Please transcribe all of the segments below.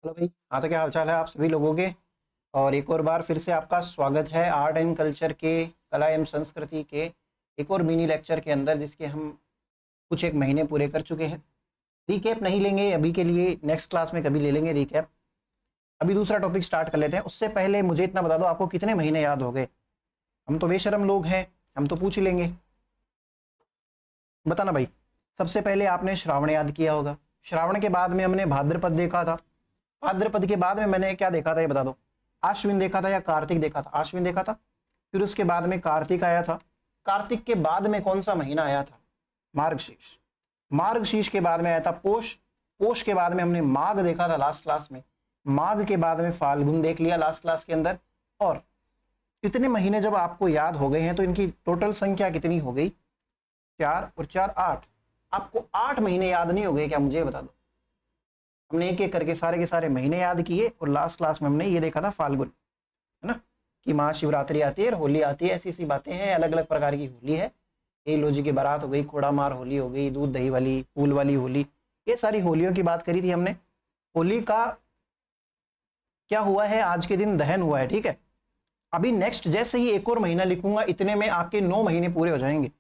Hello भाई। हाँ, तो क्या हालचाल है आप सभी लोगों के। और एक और बार फिर से आपका स्वागत है आर्ट एंड कल्चर के, कला एवं संस्कृति के एक और मिनी लेक्चर के अंदर, जिसके हम कुछ एक महीने पूरे कर चुके हैं। रिकैप नहीं लेंगे अभी के लिए, नेक्स्ट क्लास में कभी ले लेंगे रिकैप। अभी दूसरा टॉपिक स्टार्ट कर लेते हैं। उससे पहले मुझे इतना बता दो, आपको कितने महीने याद हो गए? हम तो बेशरम लोग हैं, हम तो पूछ ही लेंगे। बताना भाई। सबसे पहले आपने श्रावण याद किया होगा। श्रावण के बाद में हमने भाद्रपद देखा था। भाद्रपद के बाद में मैंने क्या देखा था ये बता दो। आश्विन देखा था या कार्तिक देखा था? आश्विन देखा था। फिर उसके बाद में कार्तिक आया था। कार्तिक के बाद में कौन सा महीना आया था? मार्गशीर्ष। मार्गशीर्ष के बाद में आया था पोष। पोष के बाद में हमने माघ देखा था लास्ट क्लास में। माघ के बाद में फाल्गुन देख लिया लास्ट क्लास के अंदर। और इतने महीने जब आपको याद हो गए हैं तो इनकी टोटल संख्या कितनी हो गई? 4 और 4 8। आपको 8 महीने याद नहीं हो गए क्या? मुझे बता दो। हमने एक एक करके सारे के सारे महीने याद किए और लास्ट क्लास में हमने ये देखा था फाल्गुन, है ना, कि महाशिवरात्रि आती है और होली आती है। ऐसी ऐसी बातें हैं, अलग अलग प्रकार की होली है। ये लोजी की बारात हो गई, खोड़ा मार होली हो गई, दूध दही वाली, फूल वाली होली, ये सारी होलियों की बात करी थी हमने। होली का क्या हुआ है? आज के दिन दहन हुआ है, ठीक है। अभी नेक्स्ट जैसे ही एक और महीना लिखूंगा, इतने में आपके 9 महीने पूरे हो जाएंगे।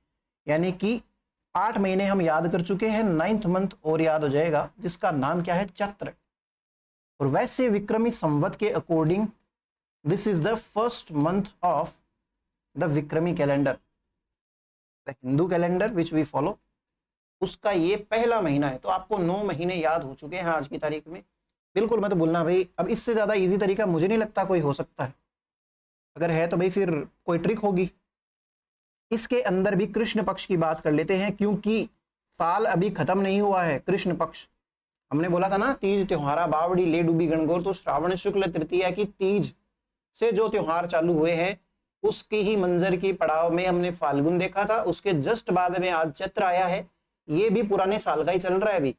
यानी कि 8 महीने हम याद कर चुके हैं, 9th मंथ और याद हो जाएगा, जिसका नाम क्या है? चैत्र। और वैसे विक्रमी संवत के according this is the first month of the Vikrami calendar, the Hindu calendar which we follow. उसका ये पहला महीना है। तो आपको 9 महीने याद हो चुके हैं आज की तारीख में। बिल्कुल मत भूलना भाई। अब इससे ज्यादा इजी तरीका मुझे नहीं लगता कोई हो सकता है। अगर है तो भाई फिर कोई ट्रिक होगी। इसके अंदर भी कृष्ण पक्ष की बात कर लेते हैं, क्योंकि साल अभी खत्म नहीं हुआ है। कृष्ण पक्ष हमने बोला था ना, तीज त्योहारा बावड़ी ले डूबी गणगौर। तो श्रावण शुक्ल तृतीया की तीज से जो त्योहार चालू हुए हैं, उसकी ही मंजर की पड़ाव में हमने फाल्गुन देखा था। उसके जस्ट बाद में आज चैत्र आया है। ये भी पुराने साल का ही चल रहा है अभी,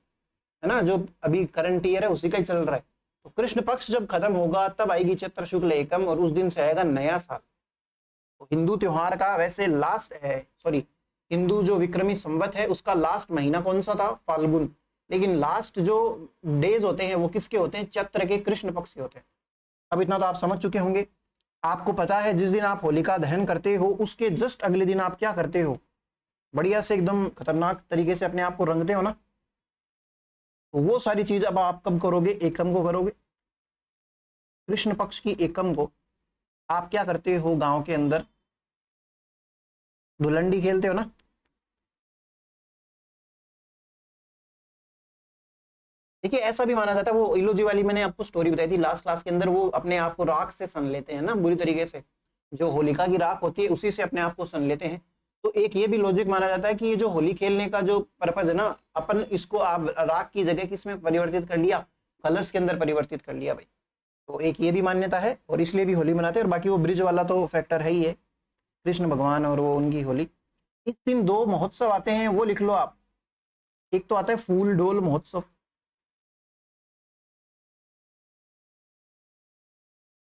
है ना, जो अभी करंट ईयर है उसी का ही चल रहा है। तो कृष्ण पक्ष जब खत्म होगा तब आएगी चैत्र शुक्ल एकम, और उस दिन से आएगा नया साल। तो हिंदू त्योहार का वैसे लास्ट है, सॉरी, हिंदू जो विक्रमी संवत है उसका लास्ट महीना कौन सा था? फाल्गुन। लेकिन लास्ट जो डेज होते हैं वो किसके होते हैं? चैत्र के, कृष्ण पक्ष के होते हैं। अब इतना तो आप समझ चुके होंगे। आपको पता है जिस दिन आप होलिका दहन करते हो उसके जस्ट अगले दिन आप क्या करते हो? बढ़िया से एकदम खतरनाक तरीके से अपने आप को रंगते हो ना। तो वो सारी चीज अब आप कब करोगे? एकम को करोगे। कृष्ण पक्ष की एकम को आप क्या करते हो? गांव के अंदर धुलंडी खेलते हो ना। देखिए ऐसा भी माना जाता है, वो इलोजी वाली मैंने आपको स्टोरी बताई थी लास्ट क्लास के अंदर, वो अपने आप को राख से सन लेते हैं ना, बुरी तरीके से। जो होलिका की राख होती है उसी से अपने आप को सन लेते हैं। तो एक ये भी लॉजिक माना जाता है कि ये जो होली खेलने का जो पर्पज है ना, अपन इसको आप राख की जगह किस में परिवर्तित कर लिया? कलर्स के अंदर परिवर्तित कर लिया भाई। तो एक ये भी मान्यता है और इसलिए भी होली मनाते हैं। और बाकी वो ब्रिज वाला तो फैक्टर है ही है, कृष्ण भगवान और वो उनकी होली। इस दिन 2 महोत्सव आते हैं, वो लिख लो आप। एक तो आता है फूल डोल महोत्सव,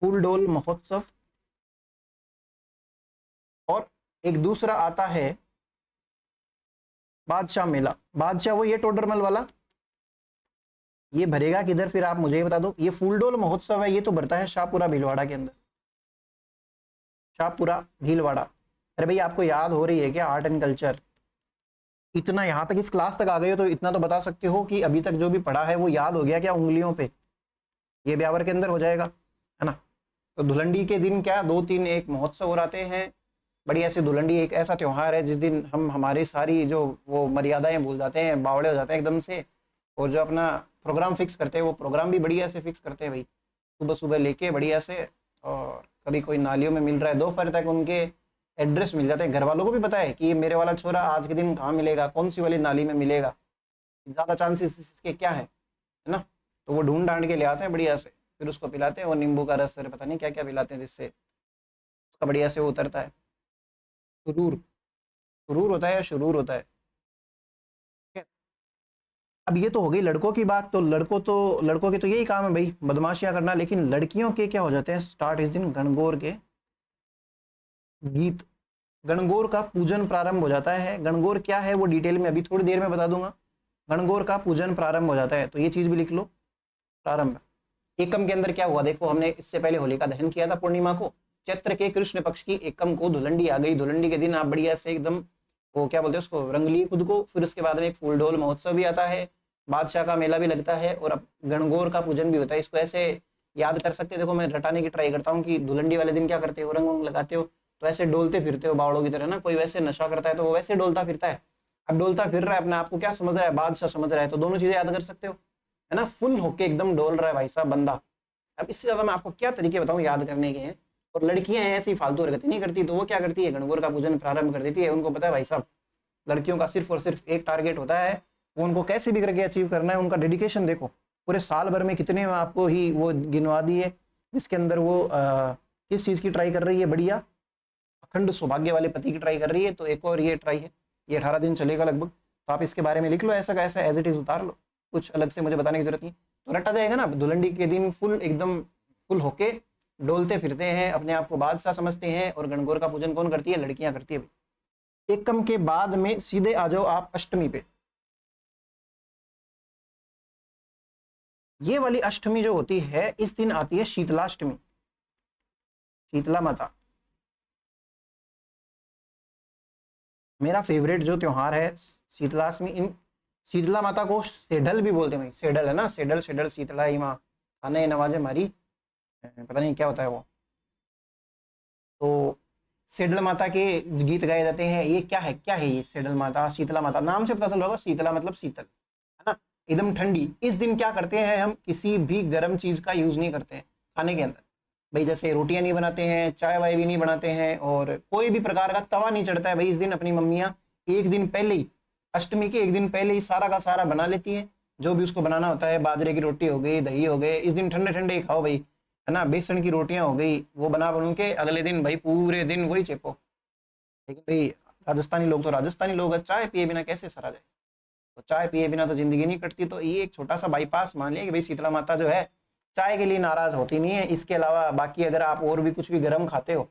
फूल डोल महोत्सव। और एक दूसरा आता है बादशाह मेला। बादशाह वो ये टोडरमल वाला। ये भरेगा किधर फिर आप मुझे बता दो। ये फूलडोल महोत्सव है, ये तो भरता है शाहपुरा भीलवाड़ा के अंदर, शाहपुरा भीलवाड़ा। अरे भाई आपको याद हो रही है क्या आर्ट एंड कल्चर? इतना यहाँ तक इस क्लास तक आ गए हो तो इतना तो बता सकते हो कि अभी तक जो भी पढ़ा है वो याद हो गया क्या उंगलियों पे? ये ब्यावर के अंदर हो जाएगा, है ना। तो धुलंडी के दिन क्या 2-3 एक महोत्सव हो जाते हैं। बढ़िया से धुलंडी एक ऐसा त्योहार है जिस दिन हम हमारी सारी जो वो मर्यादाएं भूल जाते हैं, बावड़े हो जाते हैं एकदम से। और जो अपना प्रोग्राम फिक्स करते हैं वो प्रोग्राम भी बढ़िया से फिक्स करते हैं भाई, सुबह सुबह लेके बढ़िया से। और कभी कोई नालियों में मिल रहा है, दोपहर तक उनके एड्रेस मिल जाते हैं। घर वालों को भी पता है कि ये मेरे वाला छोरा आज के दिन कहाँ मिलेगा, कौन सी वाली नाली में मिलेगा, ज़्यादा चांसेस इसके क्या है ना। तो वो ढूंढ ढांड के ले आते हैं बढ़िया से, फिर उसको पिलाते हैं। वो नींबू का रस, पता नहीं क्या क्या पिलाते हैं जिससे उसका बढ़िया से वो उतरता है। शुरूर, शुरूर होता है या शुरूर होता है। अब ये तो हो गई लड़कों की बात। तो लड़कों के तो यही काम है भाई, बदमाशियां करना। लेकिन लड़कियों के क्या हो जाते हैं स्टार्ट इस दिन? गणगौर के गीत, गणगौर का पूजन प्रारंभ हो जाता है। गणगौर क्या है वो डिटेल में अभी थोड़ी देर में बता दूंगा। गणगौर का पूजन प्रारंभ हो जाता है, तो ये चीज भी लिख लो, प्रारंभ। एकम के अंदर क्या हुआ देखो, हमने इससे पहले होलिका दहन किया था पूर्णिमा को, चैत्र के कृष्ण पक्ष की एकम को धुलंडी आ गई, धुलंडी के दिन आप बढ़िया से एकदम वो क्या बोलते हैं उसको, रंग लिए खुद को। फिर उसके बाद में एक फूल ढोल महोत्सव भी आता है, बादशाह का मेला भी लगता है, और अब गणगौर का पूजन भी होता है। इसको ऐसे याद कर सकते हैं, देखो मैं रटाने की ट्राई करता हूँ कि धुलंडी वाले दिन क्या करते हो, रंग वंग लगाते हो तो ऐसे डोलते फिरते हो बावड़ों की तरह ना, कोई वैसे नशा करता है तो वो वैसे डोलता फिरता है। अब डोलता फिर रहा है, अपने आप को क्या समझ रहा है, बादशाह समझ रहा है, तो दोनों चीजें याद कर सकते हो, है ना, फुल होके एकदम डोल रहा है भाई साहब बंदा। अब इससे ज्यादा मैं आपको क्या तरीके बताऊं याद करने के हैं। और लड़कियां ऐसी फालतू हरकतें नहीं करती, तो वो क्या करती है, गणगौर का पूजन प्रारंभ कर देती है। उनको पता है भाई साहब, लड़कियों का सिर्फ और सिर्फ एक टारगेट होता है, वो उनको कैसे भी करके अचीव करना है। उनका डेडिकेशन देखो, पूरे साल भर में कितने आपको ही वो गिनवा दिए, जिसके अंदर वो किस चीज की ट्राई कर रही है, बढ़िया अखंड सौभाग्य वाले पति की ट्राई कर रही है। तो एक और ये ट्राई है, ये 18 दिन चलेगा लगभग, तो आप इसके बारे में लिख लो, ऐसा का ऐसा एज इट इज उतार लो, कुछ अलग से मुझे बताने की जरूरत नहीं। तो रटा जाएगा ना, धुलंडी के दिन फुल एकदम फुल होके डोलते फिरते हैं, अपने आप को बादशाह समझते हैं। और गणगौर का पूजन कौन करती है, लड़कियां करती है भाई। एकम के बाद में सीधे आ जाओ आप अष्टमी पे। ये वाली अष्टमी जो होती है, इस दिन आती है शीतलाष्टमी, शीतला माता। मेरा फेवरेट जो त्योहार है शीतलाष्टमी। इन शीतला माता को सेडल भी बोलते हैं भाई, सेडल है ना, सेडल सेडल शीतला ही माँ थाने नवाजे मारी, पता नहीं क्या होता है वो। तो सेडल माता के गीत गाए जाते हैं। ये क्या है ये सेडल माता, शीतला माता, नाम से पता चल रहा होगा, शीतला मतलब शीतल, है ना, एकदम ठंडी। इस दिन क्या करते हैं हम, किसी भी गर्म चीज का यूज नहीं करते हैं खाने के अंदर भाई, जैसे रोटियां नहीं बनाते हैं, चाय वाय भी नहीं बनाते हैं, और कोई भी प्रकार का तवा नहीं चढ़ता है भाई। इस दिन अपनी मम्मियाँ एक दिन पहले ही, अष्टमी के एक दिन पहले ही सारा का सारा बना लेती हैं, जो भी उसको बनाना होता है। बाजरे की रोटी हो गई, दही हो गए, इस दिन ठंडे ठंडे ही खाओ भाई, है ना। बेसन की रोटियां हो गई, वो बना बनू के अगले दिन भाई पूरे दिन वही चेपो। लेकिन भाई राजस्थानी लोग तो राजस्थानी लोग हैं, चाय पिए बिना कैसे सरा जाए, तो चाय पिए बिना तो जिंदगी नहीं कटती। तो ये एक छोटा सा बाईपास मान लिया कि भाई शीतला माता जो है चाय के लिए नाराज होती नहीं है। इसके अलावा बाकी अगर आप और भी कुछ भी गर्म खाते हो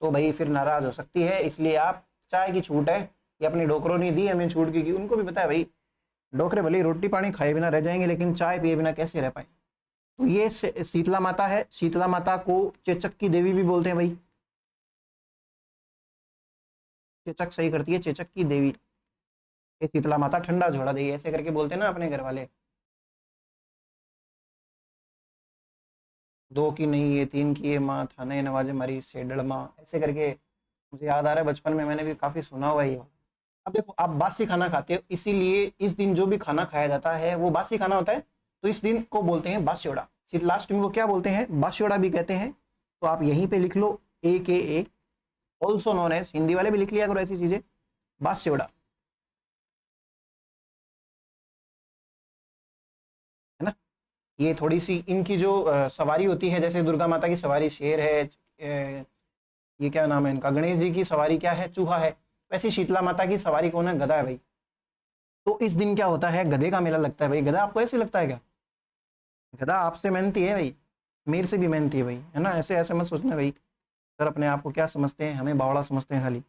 तो भाई फिर नाराज हो सकती है, इसलिए आप चाय की छूट है। ये अपनी डोकरों ने दी हमें छूट, की उनको भी पता है भाई, डोकरे भले रोटी पानी खाए बिना रह जाएंगे, लेकिन चाय पिए बिना कैसे रह पाए। तो ये शीतला माता है। शीतला माता को चेचक की देवी भी बोलते हैं भाई, चेचक सही करती है, चेचक की देवी। ये शीतला माता ठंडा झोड़ा देगी, ऐसे करके बोलते हैं ना अपने घर वाले। दो की नहीं ये तीन की ये माँ, थाने नवाजे मारी सेडल माँ, ऐसे करके मुझे याद आ रहा है, बचपन में मैंने भी काफी सुना हुआ है ये। अब देखो आप बासी खाना खाते हो, इसीलिए इस दिन जो भी खाना खाया जाता है वो बासी खाना होता है, तो इस दिन को बोलते हैं बास्योड़ा। शीतलाष्टमी को क्या बोलते हैं, बास्योड़ा भी कहते हैं। तो आप यहीं पे लिख लो ए ऑल्सो नोन एज, हिंदी वाले भी लिख लिया करो ऐसी चीजें, बास्योड़ा, है ना। ये थोड़ी सी इनकी जो सवारी होती है, जैसे दुर्गा माता की सवारी शेर है, ये क्या नाम है इनका, गणेश जी की सवारी क्या है, चूहा है, वैसे शीतला माता की सवारी कौन है, गधा है भाई। तो इस दिन क्या होता है, गधे का मेला लगता है भाई। गधा आपको ऐसे लगता है क्या, गधा आपसे मेहनती है भाई, मेरे से भी मेहनती है भाई, है ना। ऐसे ऐसे मत सोचना भाई, सर अपने आप को क्या समझते हैं, हमें बावड़ा समझते हैं खाली।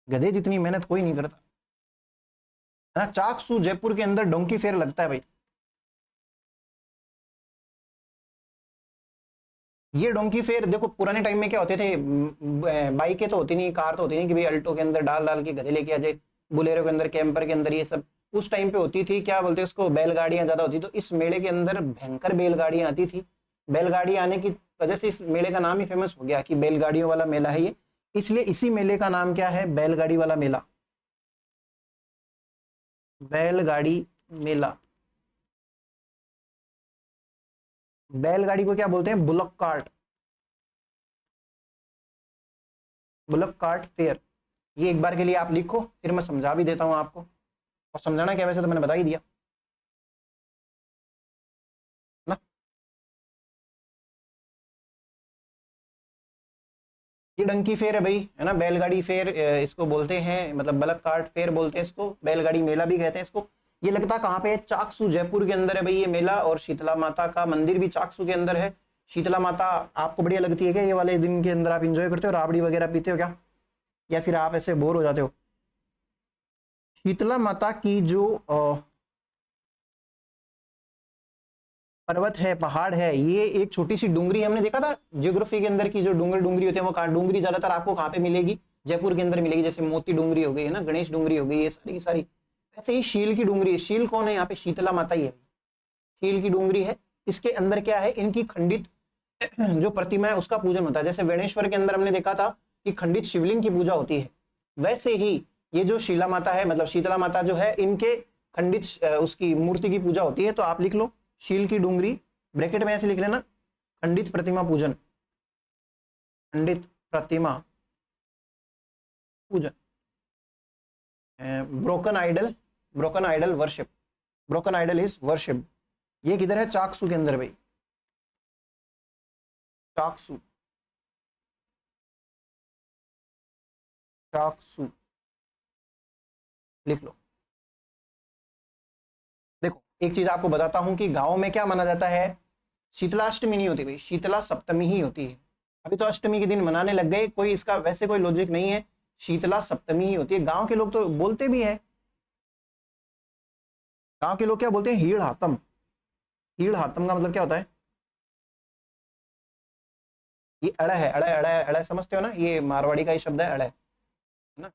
गधे जितनी मेहनत कोई नहीं करता, है ना। चाकसू जयपुर के अंदर डोंकी फेयर लगता है भाई। ये डोंकी फेयर देखो, पुराने टाइम में क्या होते थे, बाइकें तो होती नहीं, कार तो होती नहीं कि भाई अल्टो के अंदर डाल डाल के गधे लेके आ जाए, बुलेरो के अंदर, कैंपर के अंदर, ये सब उस टाइम पे होती थी। क्या बोलते हैं उसको, बैलगाड़ियां ज्यादा होती। तो इस मेले के अंदर भयंकर बैलगाड़ियां आती थी। बैलगाड़ी आने की वजह से इस मेले का नाम ही फेमस हो गया कि बैलगाड़ियों वाला मेला है ये, इसलिए इसी मेले का नाम क्या है, बैलगाड़ी वाला मेला, बैलगाड़ी मेला। बैलगाड़ी को क्या बोलते हैं, bullock cart, bullock cart fair. ये एक बार के लिए आप लिखो, फिर मैं समझा भी देता हूँ आपको। और समझाना क्या, वैसे तो मैंने बता ही दिया ना। ये डंकी फेयर है भाई, है ना, बैलगाड़ी फेयर इसको बोलते हैं, मतलब बलक कार्ट फेयर बोलते हैं इसको, बैलगाड़ी मेला भी कहते हैं इसको। ये लगता कहाँ पे है, चाकसू जयपुर के अंदर है भाई ये मेला। और शीतला माता का मंदिर भी चाकसू के अंदर है। शीतला माता आपको बढ़िया लगती है क्या, ये वाले दिन के अंदर आप इंजॉय करते हो, राबड़ी वगैरह पीते हो क्या, या फिर आप ऐसे बोर हो जाते हो। शीतला माता की जो पर्वत है, पहाड़ है, ये एक छोटी सी डूंगरी। हमने देखा था ज्योग्राफी के अंदर की जो डूंगरी होते हैं, वो कहाँ डूंगरी ज्यादातर आपको कहाँ पे मिलेगी, जयपुर के अंदर मिलेगी। जैसे मोती डूंगरी हो गई है ना, गणेश डूंगरी हो गई, ये सारी की सारी। ऐसे ही शील की डूंगरी है। शील कौन है यहाँ पे? शीतला माता ही है, शील की डूंगरी है। इसके अंदर क्या है, इनकी खंडित जो प्रतिमा है उसका पूजन होता है। जैसे वेणेश्वर के अंदर हमने देखा था कि खंडित शिवलिंग की पूजा होती है, वैसे ही ये जो शीला माता है, मतलब शीतला माता जो है, इनके खंडित उसकी मूर्ति की पूजा होती है। तो आप लिख लो शील की डूंगरी, ब्रैकेट में ऐसे लिख लेना खंडित प्रतिमा पूजन, खंडित प्रतिमा पूजन, broken idol, broken idol worship, broken idol is worship. ये किधर है? चाकसू के अंदर भाई, चाकसू, चाकसू लिख लो। देखो एक चीज आपको बताता हूं कि गांव में क्या माना जाता है, शीतलाष्टमी नहीं होती भाई, शीतला सप्तमी ही होती है। अभी तो अष्टमी के दिन मनाने लग गए, कोई इसका वैसे कोई लॉजिक नहीं है, शीतला सप्तमी ही होती है। गांव के लोग तो बोलते भी हैं, गांव के लोग क्या बोलते हैं? हीड़ हातम। हीड़ हातम का मतलब क्या होता है? ये अड़ है, अड़ अड़ अड़ समझते हो ना, ये मारवाड़ी का ही शब्द है, अड़ है ना।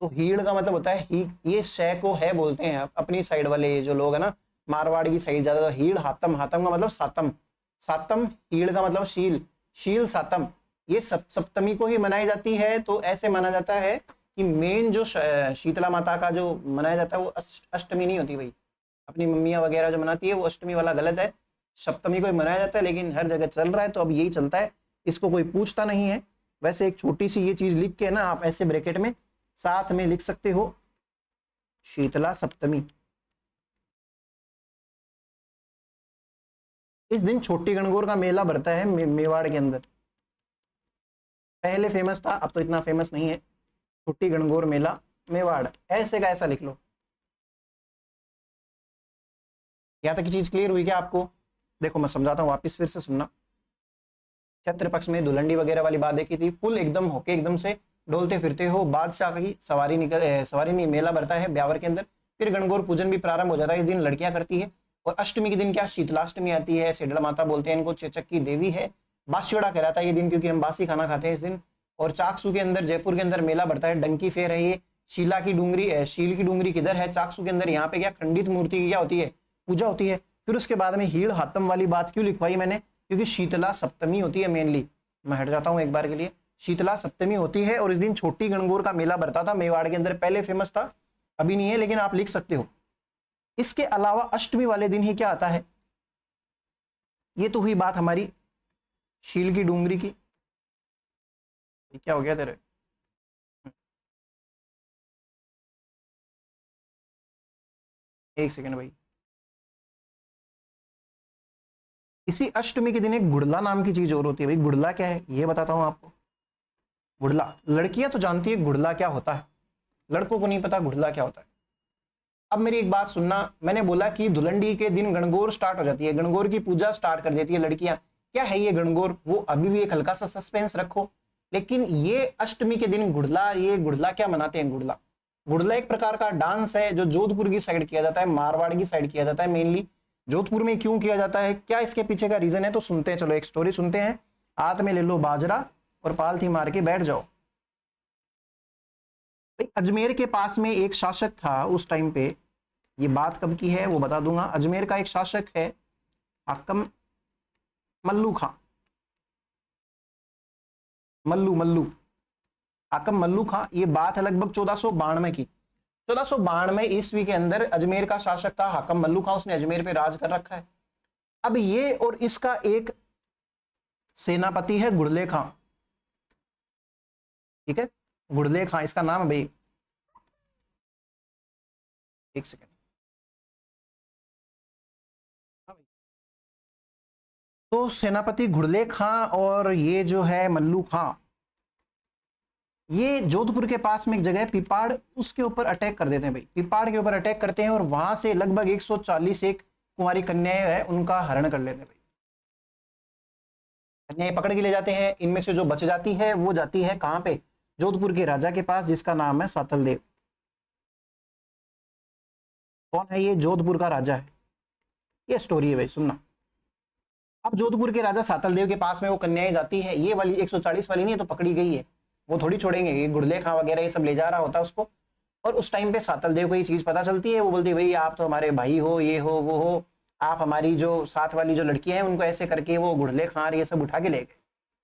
तो हीड़ का मतलब होता है ही, ये शय को है बोलते हैं अपनी साइड वाले जो लोग है ना, मारवाड़ की साइड ज्यादा। हीड़ हातम, हातम का मतलब सातम, सातम, हीड़ का मतलब शील, शील सातम, ये सप्तमी को ही मनाई जाती है। तो ऐसे माना जाता है कि मेन जो शीतला माता का जो मनाया जाता है वो अष्टमी नहीं होती भाई। अपनी मम्मियाँ वगैरह जो मनाती है वो अष्टमी वाला गलत है, सप्तमी को ही मनाया जाता है। लेकिन हर जगह चल रहा है तो अब यही चलता है, इसको कोई पूछता नहीं है। वैसे एक छोटी सी ये चीज लिख के ना आप ऐसे ब्रैकेट में साथ में लिख सकते हो शीतला सप्तमी। इस दिन छोटी गणगौर का मेला भरता है मेवाड़ के अंदर। पहले फेमस था, अब तो इतना फेमस नहीं है। छोटी गणगौर मेला मेवाड़, ऐसे का ऐसा लिख लो। यहाँ तक की चीज क्लियर हुई क्या आपको? देखो मैं समझाता हूँ, वापिस फिर से सुनना। चैत्र पक्ष में धुलंडी वगैरह वाली बात देखी थी, फुल एकदम होके एकदम से डोलते फिरते हो, बादशाह की सवारी निकल, सवारी नहीं, मेला भरता है ब्यावर के अंदर। फिर गणगौर पूजन भी प्रारंभ हो जाता है, इस दिन लड़कियां करती है। और अष्टमी के दिन क्या शीतलाष्टमी आती है, सेडल माता बोलते हैं इनको, चेचक की देवी है। बास्योड़ा कहलाता है ये दिन, क्योंकि हम बासी खाना खाते हैं इस दिन। और चाकसू के अंदर, जयपुर के अंदर मेला भरता है, डंकी फेर है ये। शीला की डूंगरी है, शील की डूंगरी किधर है? चाकसू के अंदर। यहाँ पे क्या खंडित मूर्ति की क्या होती है? पूजा होती है। फिर उसके बाद में हीड़ हातम वाली बात क्यों लिखवाई मैंने? क्योंकि शीतला सप्तमी होती है मेनली। मैं हट जाता हूँ एक बार के लिए, शीतला सप्तमी होती है और इस दिन छोटी गणगौर का मेला भरता था मेवाड़ के अंदर। पहले फेमस था, अभी नहीं है, लेकिन आप लिख सकते हो। इसके अलावा अष्टमी वाले दिन ही क्या आता है? ये तो हुई बात हमारी शील की डूंगरी की। क्या हो गया तेरे? एक सेकंड भाई। इसी अष्टमी के दिन एक गुड़ला नाम की चीज और होती है भाई। गुड़ला क्या है ये बताता हूं आपको। गुड़ला, लड़कियां तो जानती है गुड़ला क्या होता है, लड़कों को नहीं पता गुड़ला क्या होता है। अब मेरी एक बात सुनना, मैंने बोला कि धुलंडी के दिन गणगौर स्टार्ट हो जाती है, गणगौर की पूजा स्टार्ट कर देती है लड़कियां। क्या है ये गणगौर? वो अभी भी एक हल्का सा सस्पेंस रखो। लेकिन ये अष्टमी के दिन गुड़ला, ये गुड़ला क्या मनाते हैं? गुड़ला, गुड़ला एक प्रकार का डांस है जो जोधपुर की साइड किया जाता है, मारवाड़ की साइड किया जाता है मेनली। जोधपुर में क्यों किया जाता है, क्या इसके पीछे का रीजन है, तो सुनते हैं। चलो एक स्टोरी सुनते हैं। हाथ में ले लो बाजरा और पालथी मार के बैठ जाओ। अजमेर के पास में एक शासक था उस टाइम पे, ये बात कब की है वो बता दूंगा। अजमेर का एक शासक है हाकम मल्लू खां, मल्लू मल्लू, हाकम मल्लू खां। ये बात है लगभग 1492 की। 1492 ईस्वी के अंदर अजमेर का शासक था हाकम मल्लू खां, उसने अजमेर पे राज कर रखा है। अब ये और इसका एक सेनापति है गुड़ले खां, ठीक है, गुड़ले खां इसका नाम है भाई। एक सेकेंड, तो सेनापति गुड़ले खां और ये जो है मल्लू खां, ये जोधपुर के पास में एक जगह है पिपाड़, उसके ऊपर अटैक कर देते हैं भाई। पिपाड़ के ऊपर अटैक करते हैं और वहां से लगभग 140 एक कुंवारी कन्याएं है उनका हरण कर लेते हैं भाई। कन्याएं पकड़ के ले जाते हैं, इनमें से जो बच जाती है वो जाती है कहां पे? जोधपुर के राजा के पास, जिसका नाम है सातल देव। कौन है ये? जोधपुर का राजा है। ये स्टोरी है भाई, सुनना। अब जोधपुर के राजा सातल देव के पास में वो कन्याएं जाती है, ये वाली 140 वाली नहीं है, तो पकड़ी गई है, वो थोड़ी छोड़ेंगे, ये गुड़ले खां वगैरह ये सब ले जा रहा होता है उसको। और उस टाइम पे सातल देव को ये चीज पता चलती है, वो बोलती है भाई आप तो हमारे भाई हो, ये हो वो हो, आप हमारी जो साथ वाली जो लड़कियां हैं उनको ऐसे करके वो गुड़ले खां ये सब उठा के ले गए।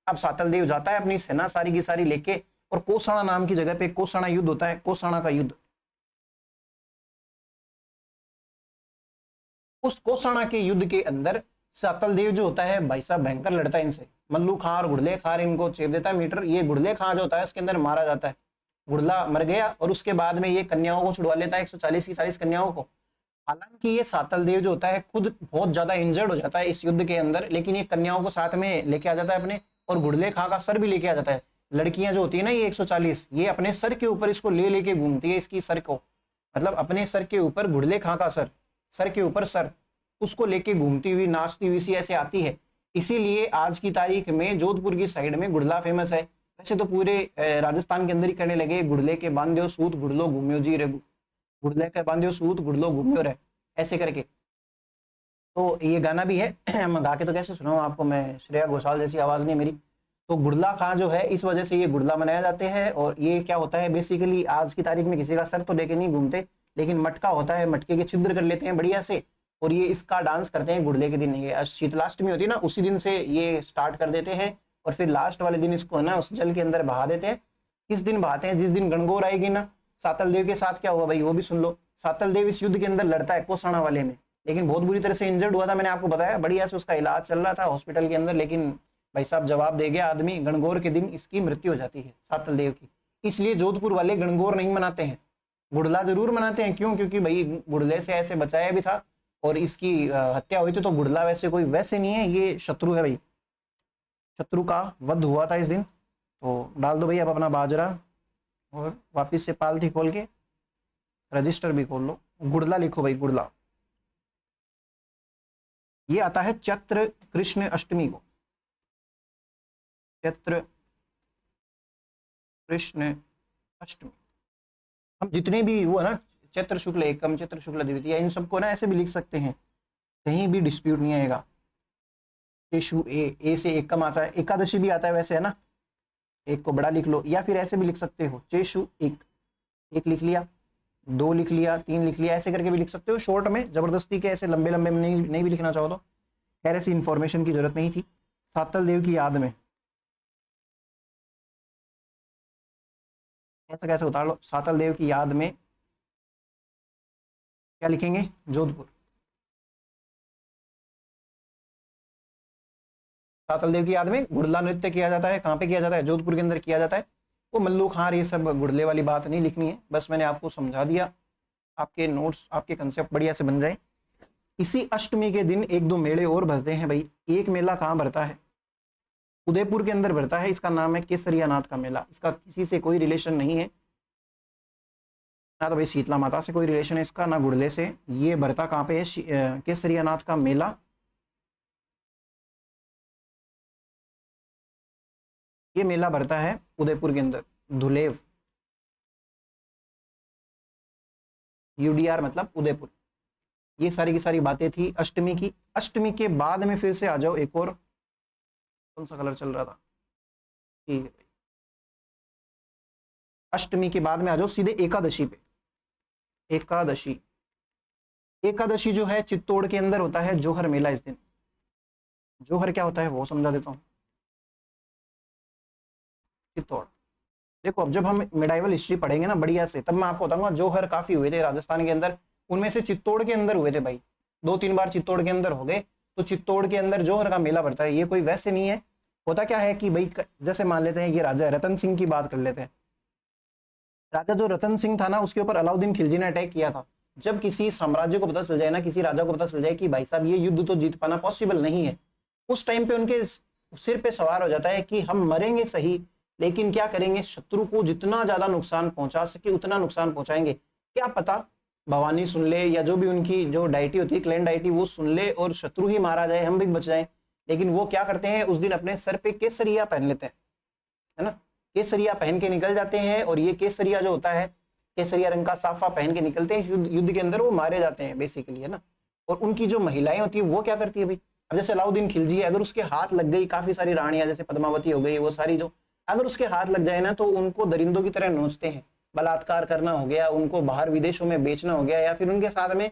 अब सातल देव जाता है अपनी सेना सारी की सारी लेके, और कोसाणा नाम की जगह पे कोसाणा युद्ध होता है, कोसाणा का युद्ध। उस कोसाणा के युद्ध के अंदर सातल देव जो होता है भाई साहब भयंकर लड़ता है इनसे, मल्लू खां और गुड़ले खां इनको चेप देता है मीटर। ये गुड़ले खां जो होता है इसके अंदर मारा जाता है, गुड़ला मर गया, और उसके बाद में ये कन्याओं को छुड़वा लेता है, 140 की 40 कन्याओं को। हालांकि ये सातल देव जो होता है खुद बहुत ज्यादा इंजर्ड हो जाता है इस युद्ध के अंदर, लेकिन ये कन्याओं को साथ में लेके आ जाता है अपने, और गुड़ले खां का सर भी लेके आ जाता है। लड़कियां जो होती है ना ये 140, ये अपने सर के ऊपर इसको ले लेके घूमती है, इसकी सर को, मतलब अपने सर के ऊपर गुड़ले खां का सर, सर के ऊपर सर, उसको लेके घूमती हुई नाचती हुई सी ऐसे आती है। इसीलिए आज की तारीख में जोधपुर की साइड में गुड़ला फेमस है। वैसे तो पूरे राजस्थान के अंदर ही करने लगे, गुड़ले के बांध्यो सूत गुड़लो घूम्यो जी रे, गुड़ले के बांध्यो सूत गुड़लो घूम्यो रे, ऐसे करके। तो ये गाना भी है, मैं गा के तो कैसे सुनाऊं आपको, मैं श्रेया घोषाल जैसी आवाज नहीं मेरी। तो गुड़ला खां जो है इस वजह से ये गुड़ला मनाया जाते हैं। और ये क्या होता है बेसिकली, आज की तारीख में किसी का सर तो लेके नहीं घूमते, लेकिन मटका होता है, मटके के छिद्र कर लेते हैं बढ़िया से, और ये इसका डांस करते हैं गुड़ले के दिन। ये शीतलाष्टमी होती है ना, उसी दिन से ये स्टार्ट कर देते हैं, और फिर लास्ट वाले दिन इसको है ना उस जल के अंदर बहा देते हैं। किस दिन बहाते हैं? जिस दिन गणगौर आएगी ना। सातल देव के साथ क्या हुआ भाई वो भी सुन लो। सातल देव इस युद्ध के अंदर लड़ता है कोसाणा वाले में, लेकिन बहुत बुरी तरह से इंजर्ड हुआ था, मैंने आपको बताया, बढ़िया से उसका इलाज चल रहा था हॉस्पिटल के अंदर, लेकिन भाई साहब जवाब दे गया आदमी, गणगौर के दिन इसकी मृत्यु हो जाती है सातल देव की। इसलिए जोधपुर वाले गणगौर नहीं मनाते हैं, गुड़ला जरूर मनाते हैं। क्यों? क्योंकि भाई गुड़ले से ऐसे बचाया भी था, और इसकी हत्या हुई थी। तो गुड़ला वैसे कोई वैसे नहीं है, ये शत्रु है भाई, शत्रु का वध हुआ था इस दिन। तो डाल दो भाई अब अपना बाजरा, और वापिस से पालथी खोल के रजिस्टर भी खोल लो, गुड़ला लिखो भाई, गुड़ला। ये आता है चैत्र कृष्ण अष्टमी को, चैत्र कृष्ण अष्टमी। हम जितने भी वो है ना, चैत्र शुक्ल एकम, चैत्र शुक्ल द्वितीया, इन सबको ना ऐसे भी लिख सकते हैं, कहीं भी डिस्प्यूट नहीं आएगा। चेशु ए से एकम आता है, एकादशी भी आता है वैसे है ना, एक को बड़ा लिख लो, या फिर ऐसे भी लिख सकते हो, चेशु एक, एक लिख लिया, दो लिख लिया, तीन लिख लिया, ऐसे करके भी लिख सकते हो शॉर्ट में, जबरदस्ती के ऐसे लंबे लंबे में नहीं भी लिखना चाहो तो। खैर ऐसी इंफॉर्मेशन की जरूरत नहीं थी। सातल देव की याद में ऐसा कैसे उतार लो, सातल देव की याद में क्या लिखेंगे? जोधपुर। सातल देव की याद में गुड़ला नृत्य किया जाता है। कहाँ पे किया जाता है? जोधपुर के अंदर किया जाता है। वो मल्लू खां ये सब गुड़ले वाली बात नहीं लिखनी है, बस मैंने आपको समझा दिया, आपके नोट्स आपके कंसेप्ट बढ़िया से बन जाए। इसी अष्टमी के दिन एक दो मेले और भरते हैं भाई। एक मेला कहाँ भरता है? उदयपुर के अंदर भरता है, इसका नाम है केसरिया नाथ का मेला। इसका किसी से कोई रिलेशन नहीं है, ना तो भाई शीतला माता से कोई रिलेशन है इसका, ना गुड़ले से। ये भरता कहाँ पे है? केसरिया नाथ का मेला ये मेला भरता है उदयपुर के अंदर, धुलेव, यूडीआर मतलब उदयपुर। ये सारी की सारी बातें थी अष्टमी की। अष्टमी के बाद में फिर से आ जाओ, एक और कौन सा कलर चल रहा था, ठीक है, अष्टमी के बाद में आ जाओ सीधे एकादशी पे। एकादशी, एकादशी जो है चित्तौड़ के अंदर होता है जोहर मेला। इस दिन जोहर क्या होता है वो समझा देता हूँ। चित्तौड़, देखो अब जब हम मिडाइवल हिस्ट्री पढ़ेंगे ना बढ़िया से, तब मैं आपको बताऊंगा जोहर काफी हुए थे राजस्थान के अंदर, उनमें से चित्तौड़ के अंदर हुए थे भाई, 2-3 बार चित्तौड़ के अंदर हो गए। तो चित्तौड़ के अंदर जोहर का मेला पड़ता है। ये कोई वैसे नहीं है, होता क्या है कि भाई जैसे मान लेते हैं ये राजा रतन सिंह की बात कर लेते हैं। राजा जो रतन सिंह था ना, उसके ऊपर अलाउद्दीन खिलजी ने अटैक किया था। जब किसी साम्राज्य को पता चल जाए ना, किसी राजा को पता चल जाए कि भाई साहब ये युद्ध तो जीत पाना पॉसिबल नहीं है, उस टाइम पे उनके सिर पे सवार हो जाता है कि हम मरेंगे सही, लेकिन क्या करेंगे, शत्रु को जितना ज्यादा नुकसान पहुंचा सके उतना नुकसान पहुंचाएंगे। क्या पता भवानी सुन ले, या जो भी उनकी जो डाइटी होती है क्लैन डाइटी, वो सुन ले और शत्रु ही मारा जाए, हम भी बच जाए। लेकिन वो क्या करते हैं, उस दिन अपने सर पे केसरिया पहन लेते हैं, है ना, केसरिया पहन के निकल जाते हैं। और ये केसरिया जो होता है, केसरिया रंग का साफा पहन के निकलते हैं युद्ध के अंदर, वो मारे जाते हैं बेसिकली, है ना। और उनकी जो महिलाएं होती है वो क्या करती है भाई, अब जैसे अलाउद्दीन खिलजी है, अगर उसके हाथ लग गई, काफी सारी रानियां जैसे पद्मावती हो गई, वो सारी जो अगर उसके हाथ लग जाए ना तो उनको दरिंदों की तरह नोचते हैं, बलात्कार करना हो गया, उनको बाहर विदेशों में बेचना हो गया, या फिर उनके साथ में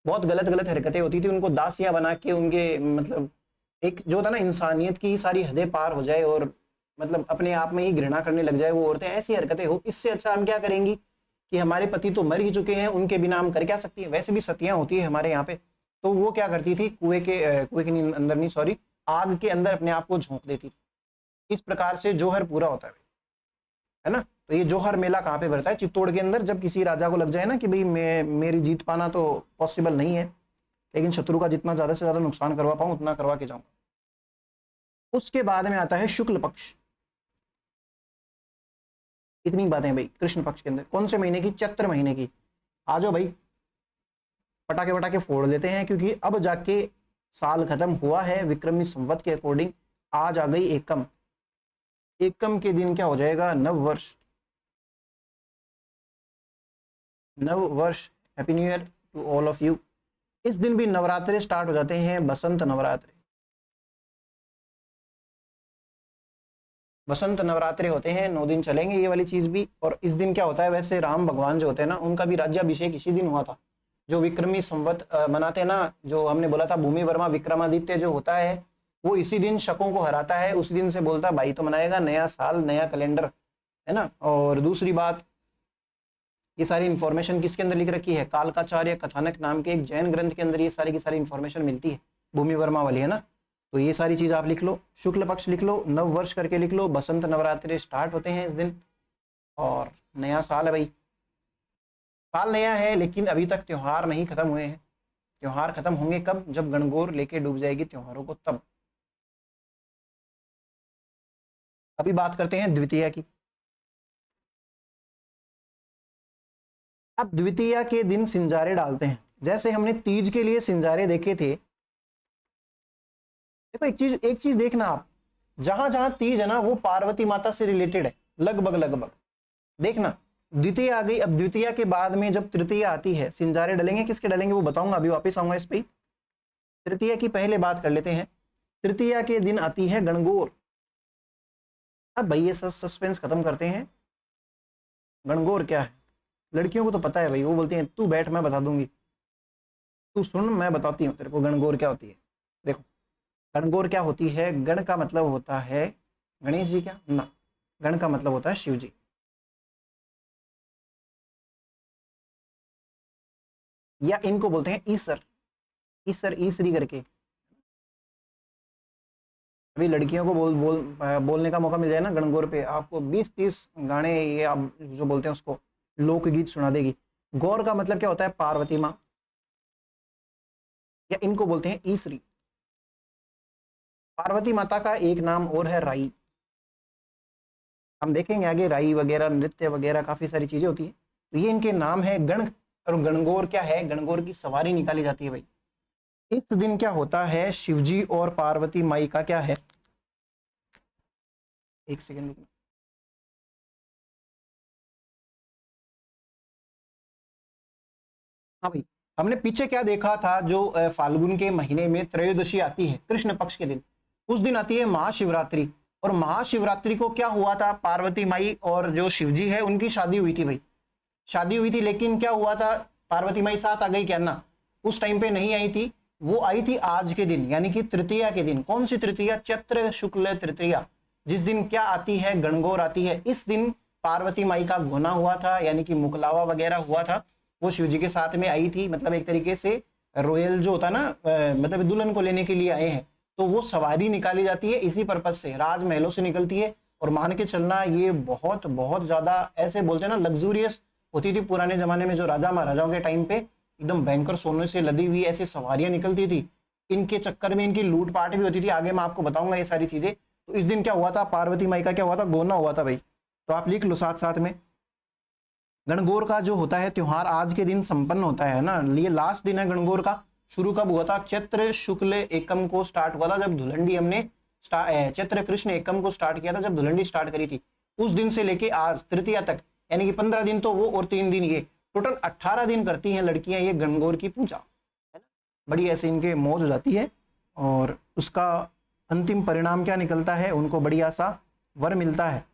बहुत गलत गलत हरकतें होती थी, उनको दासियां बना के उनके मतलब एक जो होता ना इंसानियत की सारी हदें पार हो जाए और मतलब अपने आप में ही घृणा करने लग जाए वो औरतें, ऐसी हरकतें हो, इससे अच्छा हम क्या करेंगी कि हमारे पति तो मर ही चुके हैं, उनके बिना हम कर क्या सकती हैं। वैसे भी सतियां होती है हमारे यहाँ पे, तो वो क्या करती थी, कुएं के अंदर नहीं, सॉरी, आग के अंदर अपने आप को झोंक देती थी। इस प्रकार से जोहर पूरा होता है ना। तो ये जोहर मेला कहाँ पे भरता है, चित्तौड़ के अंदर। जब किसी राजा को लग जाए ना कि भाई मेरी जीत पाना तो पॉसिबल नहीं है, लेकिन शत्रु का जितना ज्यादा से ज्यादा नुकसान करवा पाऊं उतना करवा के जाऊंगा। उसके बाद में आता है शुक्ल पक्ष। इतनी बातें भाई कृष्ण पक्ष के अंदर, कौन से महीने की, चैत्र महीने की। आ जाओ भाई, पटाखे वटाखे फोड़ देते हैं, क्योंकि अब जाके साल खत्म हुआ है विक्रमी संवत के अकॉर्डिंग। आज आ गई एकम, एकम के दिन क्या हो जाएगा, नव वर्ष, नव वर्ष। Happy new year to all of you. इस दिन भी नवरात्रे स्टार्ट हो जाते हैं, बसंत नवरात्रे। बसंत नवरात्रे होते हैं, 9 दिन चलेंगे ये वाली चीज भी। और इस दिन क्या होता है, वैसे राम भगवान जो होते हैं ना, उनका भी राज्याभिषेक इसी दिन हुआ था। जो विक्रमी संवत मनाते हैं ना, जो हमने बोला था भूमि वर्मा विक्रमादित्य जो होता है, वो इसी दिन शकों को हराता है, उसी दिन से बोलता भाई तो मनाएगा नया साल नया कैलेंडर, है ना। और दूसरी बात, ये सारी इन्फॉर्मेशन किसके अंदर लिख रखी है, कालकाचार्य कथानक नाम के एक जैन ग्रंथ के अंदर ये सारी की सारी इन्फॉर्मेशन मिलती है, भूमि वर्मा वाली, है ना। तो ये सारी चीज आप लिख लो, शुक्ल पक्ष लिख लो, नव वर्ष करके लिख लो, बसंत नवरात्रि स्टार्ट होते हैं इस दिन, और नया साल है भाई। साल नया है, लेकिन अभी तक त्योहार नहीं खत्म हुए हैं। त्योहार खत्म होंगे कब, जब गणगौर लेके डूब जाएगी त्योहारों को, तब। अभी बात करते हैं द्वितीया की। अब द्वितीया के दिन सिंजारे डालते हैं। जैसे हमने तीज के लिए सिंजारे देखे थे, देखो एक चीज देखना आप, जहां जहां तीज है ना वो पार्वती माता से रिलेटेड है, लगभग लगभग। देखना द्वितीया आ गई, अब द्वितीया के बाद में जब तृतीया आती है, सिंजारे डलेंगे, किसके डलेंगे वो बताऊंगा, अभी वापस आऊंगा इस पे। तृतीया की पहले बात कर लेते हैं। तृतीया के दिन आती है गणगौर। अब भाई ये सस्पेंस खत्म करते हैं। गणगौर क्या है, लड़कियों को तो पता है भाई, वो बोलती हैं तू बैठ मैं बता दूंगी, तू सुन मैं बताती हूँ तेरे को गणगौर क्या होती है। देखो गणगौर क्या होती है, गण का मतलब होता है गणेश जी, क्या ना, गण का मतलब होता है शिव जी। या इनको बोलते हैं ईसर, ईसर ईसरी करके। अभी लड़कियों को बोलने का मौका मिल जाए ना गणगौर पे, आपको 20-30 गाने ये आप जो बोलते हैं उसको लोकगीत सुना देगी। गौर का मतलब क्या होता है, पार्वती माँ, या इनको बोलते हैं ईसरी। पार्वती माता का एक नाम और है राई। हम देखेंगे आगे राई वगैरह, नृत्य वगैरह, काफी सारी चीजें होती है। तो ये इनके नाम है गण। और गणगौर क्या है, गणगौर की सवारी निकाली जाती है भाई। इस दिन क्या होता है, शिवजी और पार्वती माई का क्या है, एक सेकेंड रुकना। हाँ भाई, हमने पीछे क्या देखा था, जो फाल्गुन के महीने में त्रयोदशी आती है कृष्ण पक्ष के दिन, उस दिन आती है महाशिवरात्रि। और महाशिवरात्रि को क्या हुआ था, पार्वती माई और जो शिवजी है उनकी शादी हुई थी भाई, शादी हुई थी। लेकिन क्या हुआ था, पार्वती माई साथ आ गई क्या ना, उस टाइम पे नहीं आई थी, वो आई थी आज के दिन, यानी कि तृतीया के दिन। कौन सी तृतीया, चैत्र शुक्ल तृतीया, जिस दिन क्या आती है, गणगौर आती है। इस दिन पार्वती माई का घोना हुआ था, यानी कि मुकलावा वगैरह हुआ था, वो शिव जी के साथ में आई थी। मतलब एक तरीके से रॉयल जो होता ना, मतलब दुल्हन को लेने के लिए आए हैं, तो वो सवारी निकाली जाती है इसी पर्पज से, राजमहलों से निकलती है। और मान के चलना ये बहुत बहुत ज्यादा, ऐसे बोलते हैं ना, लग्जूरियस होती थी पुराने जमाने में, जो राजा महाराजाओं के टाइम पे एकदम भयंकर सोने से लदी हुई ऐसी सवारियां निकलती थी। इनके चक्कर में इनकी लूटपाट भी होती थी, आगे मैं आपको बताऊंगा ये सारी चीजें। तो इस दिन क्या हुआ था, पार्वती माई का क्या हुआ था, गोना हुआ था भाई। तो आप लिख लो साथ साथ में। गणगौर का जो होता है त्योहार आज के दिन संपन्न होता है ना, ये लास्ट दिन है गणगौर का। शुरू कब हुआ था, चैत्र शुक्ल एकम को स्टार्ट हुआ था, जब धुलंडी हमने चैत्र कृष्ण एकम को स्टार्ट किया था, जब धुलंडी स्टार्ट करी थी। उस दिन से लेके आज तृतीया तक, यानी कि 15 दिन तो वो और 3 दिन ये, टोटल 18 दिन करती हैं लड़कियां ये गणगौर की पूजा, है ना। बड़ी ऐसे इनके मौज हो जाती है और उसका अंतिम परिणाम क्या निकलता है, उनको बढ़िया सा वर मिलता है।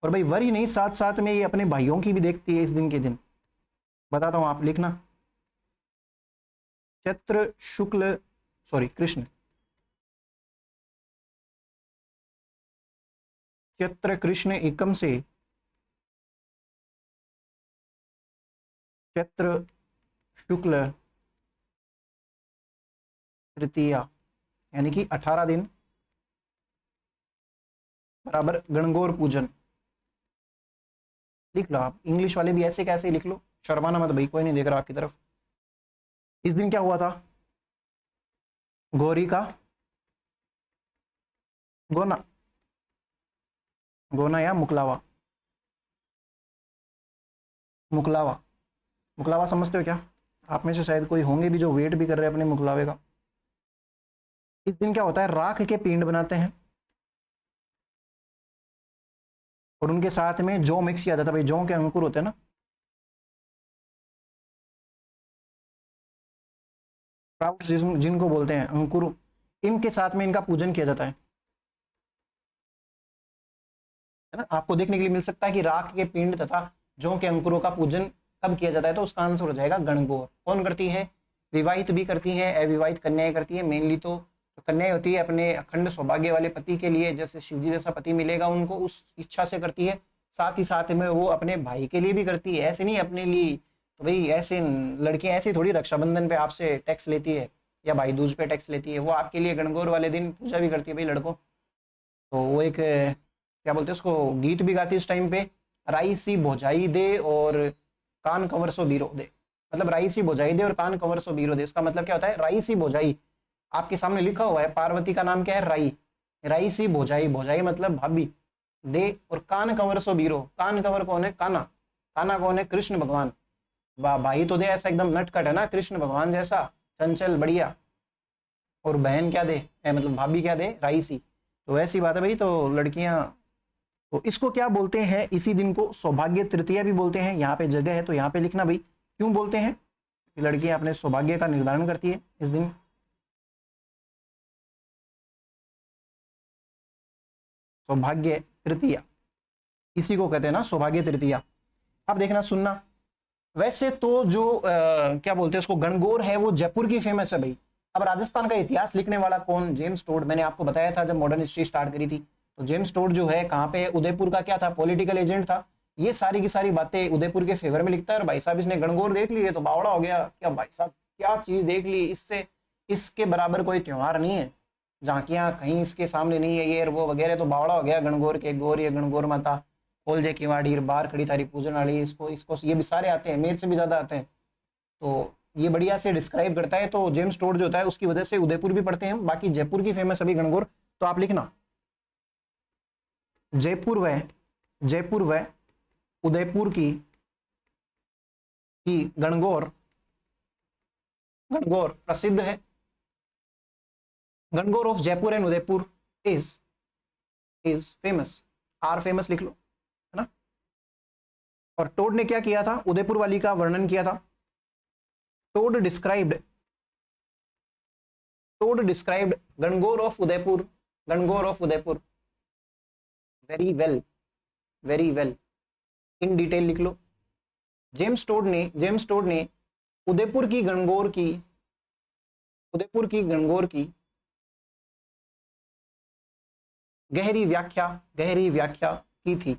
और भाई वर ही नहीं, साथ साथ में ये अपने भाइयों की भी देखती है इस दिन के दिन। बताता हूँ, आप लिखना। चैत्र शुक्ल कृष्ण, चैत्र कृष्ण एकम से चैत्र शुक्ल तृतीया, यानी कि 18 दिन बराबर गणगौर पूजन। लिख लो आप, इंग्लिश वाले भी ऐसे कैसे लिख लो, शर्माना मत भाई, कोई नहीं देख रहा आपकी तरफ। इस दिन क्या हुआ था, गौरी का गोना, गोना या मुकलावा, मुकलावा, मुकलावा समझते हो क्या? आप में से शायद कोई होंगे भी जो वेट भी कर रहे हैं अपने मुकलावे का। इस दिन क्या होता है, राख के पिंड बनाते हैं और उनके साथ में जौ मिक्स किया जाता है। भाई जौ के अंकुर होते हैं ना, स्प्राउट्स जिनको बोलते हैं, अंकुर, इनके साथ में इनका पूजन किया जाता है ना। आपको देखने के लिए मिल सकता है कि राख के पिंड तथा जौ के अंकुरों का पूजन कब किया जाता है, तो उसका आंसर हो जाएगा गणगौर। कौन करती है, विवाहित भी करती है, अविवाहित कन्याएं करती है। मेनली तो कन्याएं होती है अपने अखंड सौभाग्य वाले पति के लिए, जैसे शिवजी जैसा पति मिलेगा उनको, उस इच्छा से करती है। साथ ही साथ में वो अपने भाई के लिए भी करती है, ऐसे नहीं अपने लिए। तो भाई ऐसे लड़कियां ऐसी थोड़ी रक्षाबंधन पे आपसे टैक्स लेती है या भाई दूज पे टैक्स लेती है, वो आपके लिए गणगौर वाले दिन पूजा भी करती है भाई लड़कों। तो वो एक क्या बोलते हैं उसको, गीत भी गाती है उस टाइम पे, राई सी भोजाई दे और कान कंवर सो बीरो दे। मतलब राई सी भोजाई दे और कान कंवर सो बीरो दे, इसका मतलब क्या होता है, राई सी भोजाई, आपके सामने लिखा हुआ है, पार्वती का नाम क्या है, राई, राई सी भोजाई, भोजाई मतलब भाभी, दे और कान कंवर सो बीरो, कान कंवर कौन है, काना, काना कौन है, कृष्ण भगवान। भाई तो दे ऐसा एकदम नटखट है ना, कृष्ण भगवान जैसा चंचल बढ़िया, और बहन क्या दे, मतलब भाभी क्या दे, राई सी। तो ऐसी बात है भाई। तो लड़कियां, तो इसको क्या बोलते हैं, इसी दिन को सौभाग्य तृतीया भी बोलते हैं। यहाँ पे जगह है तो यहाँ पे लिखना भाई, क्यों बोलते हैं, लड़कियां अपने सौभाग्य का निर्धारण करती है इस दिन। सौभाग्य तृतीया, इसी को कहते हैं ना सौभाग्य तृतीया। अब देखना सुनना, वैसे तो जो क्या बोलते हैं उसको, गणगौर है वो जयपुर की फेमस है भाई। अब राजस्थान का इतिहास लिखने वाला कौन, जेम्स टोड। मैंने आपको बताया था जब मॉडर्न हिस्ट्री स्टार्ट करी थी, तो जेम्स टोड जो है कहाँ पे, उदयपुर का क्या था, पॉलिटिकल एजेंट था। ये सारी की सारी बातें उदयपुर के फेवर में लिखता है। और भाई साहब इसने गणगौर देख ली है तो बावड़ा हो गया, क्या भाई साहब क्या चीज देख ली, इससे इसके बराबर कोई त्योहार नहीं है, झांकियां कहीं इसके सामने नहीं है, ये वो वगैरह, तो बावड़ा हो गया गणगौर के। गौर ये गणगौर माता खोल जे किवाड़ी, बाहर खड़ी थारी पूजन वाली, इसको इसको ये भी सारे आते हैं, मेरे से भी ज्यादा आते हैं। तो ये बढ़िया से डिस्क्राइब करता है। तो जेम्स टोड जो होता है उसकी वजह से उदयपुर भी पढ़ते हैं, बाकी जयपुर की फेमस अभी गणगौर। तो आप लिखना, जयपुर व जयपुर व उदयपुर की गणगौर, गणगौर प्रसिद्ध है। Gangaur of Jaipur and Udaipur is famous, are famous लिख लो, है ना। और टोड ने क्या किया था, उदयपुर वाली का वर्णन किया था। Tod described Gangaur of Udaipur, Gangaur of Udaipur very well in detail लिख लो। जेम्स टोड ने उदयपुर की गणगौर की गहरी व्याख्या की थी।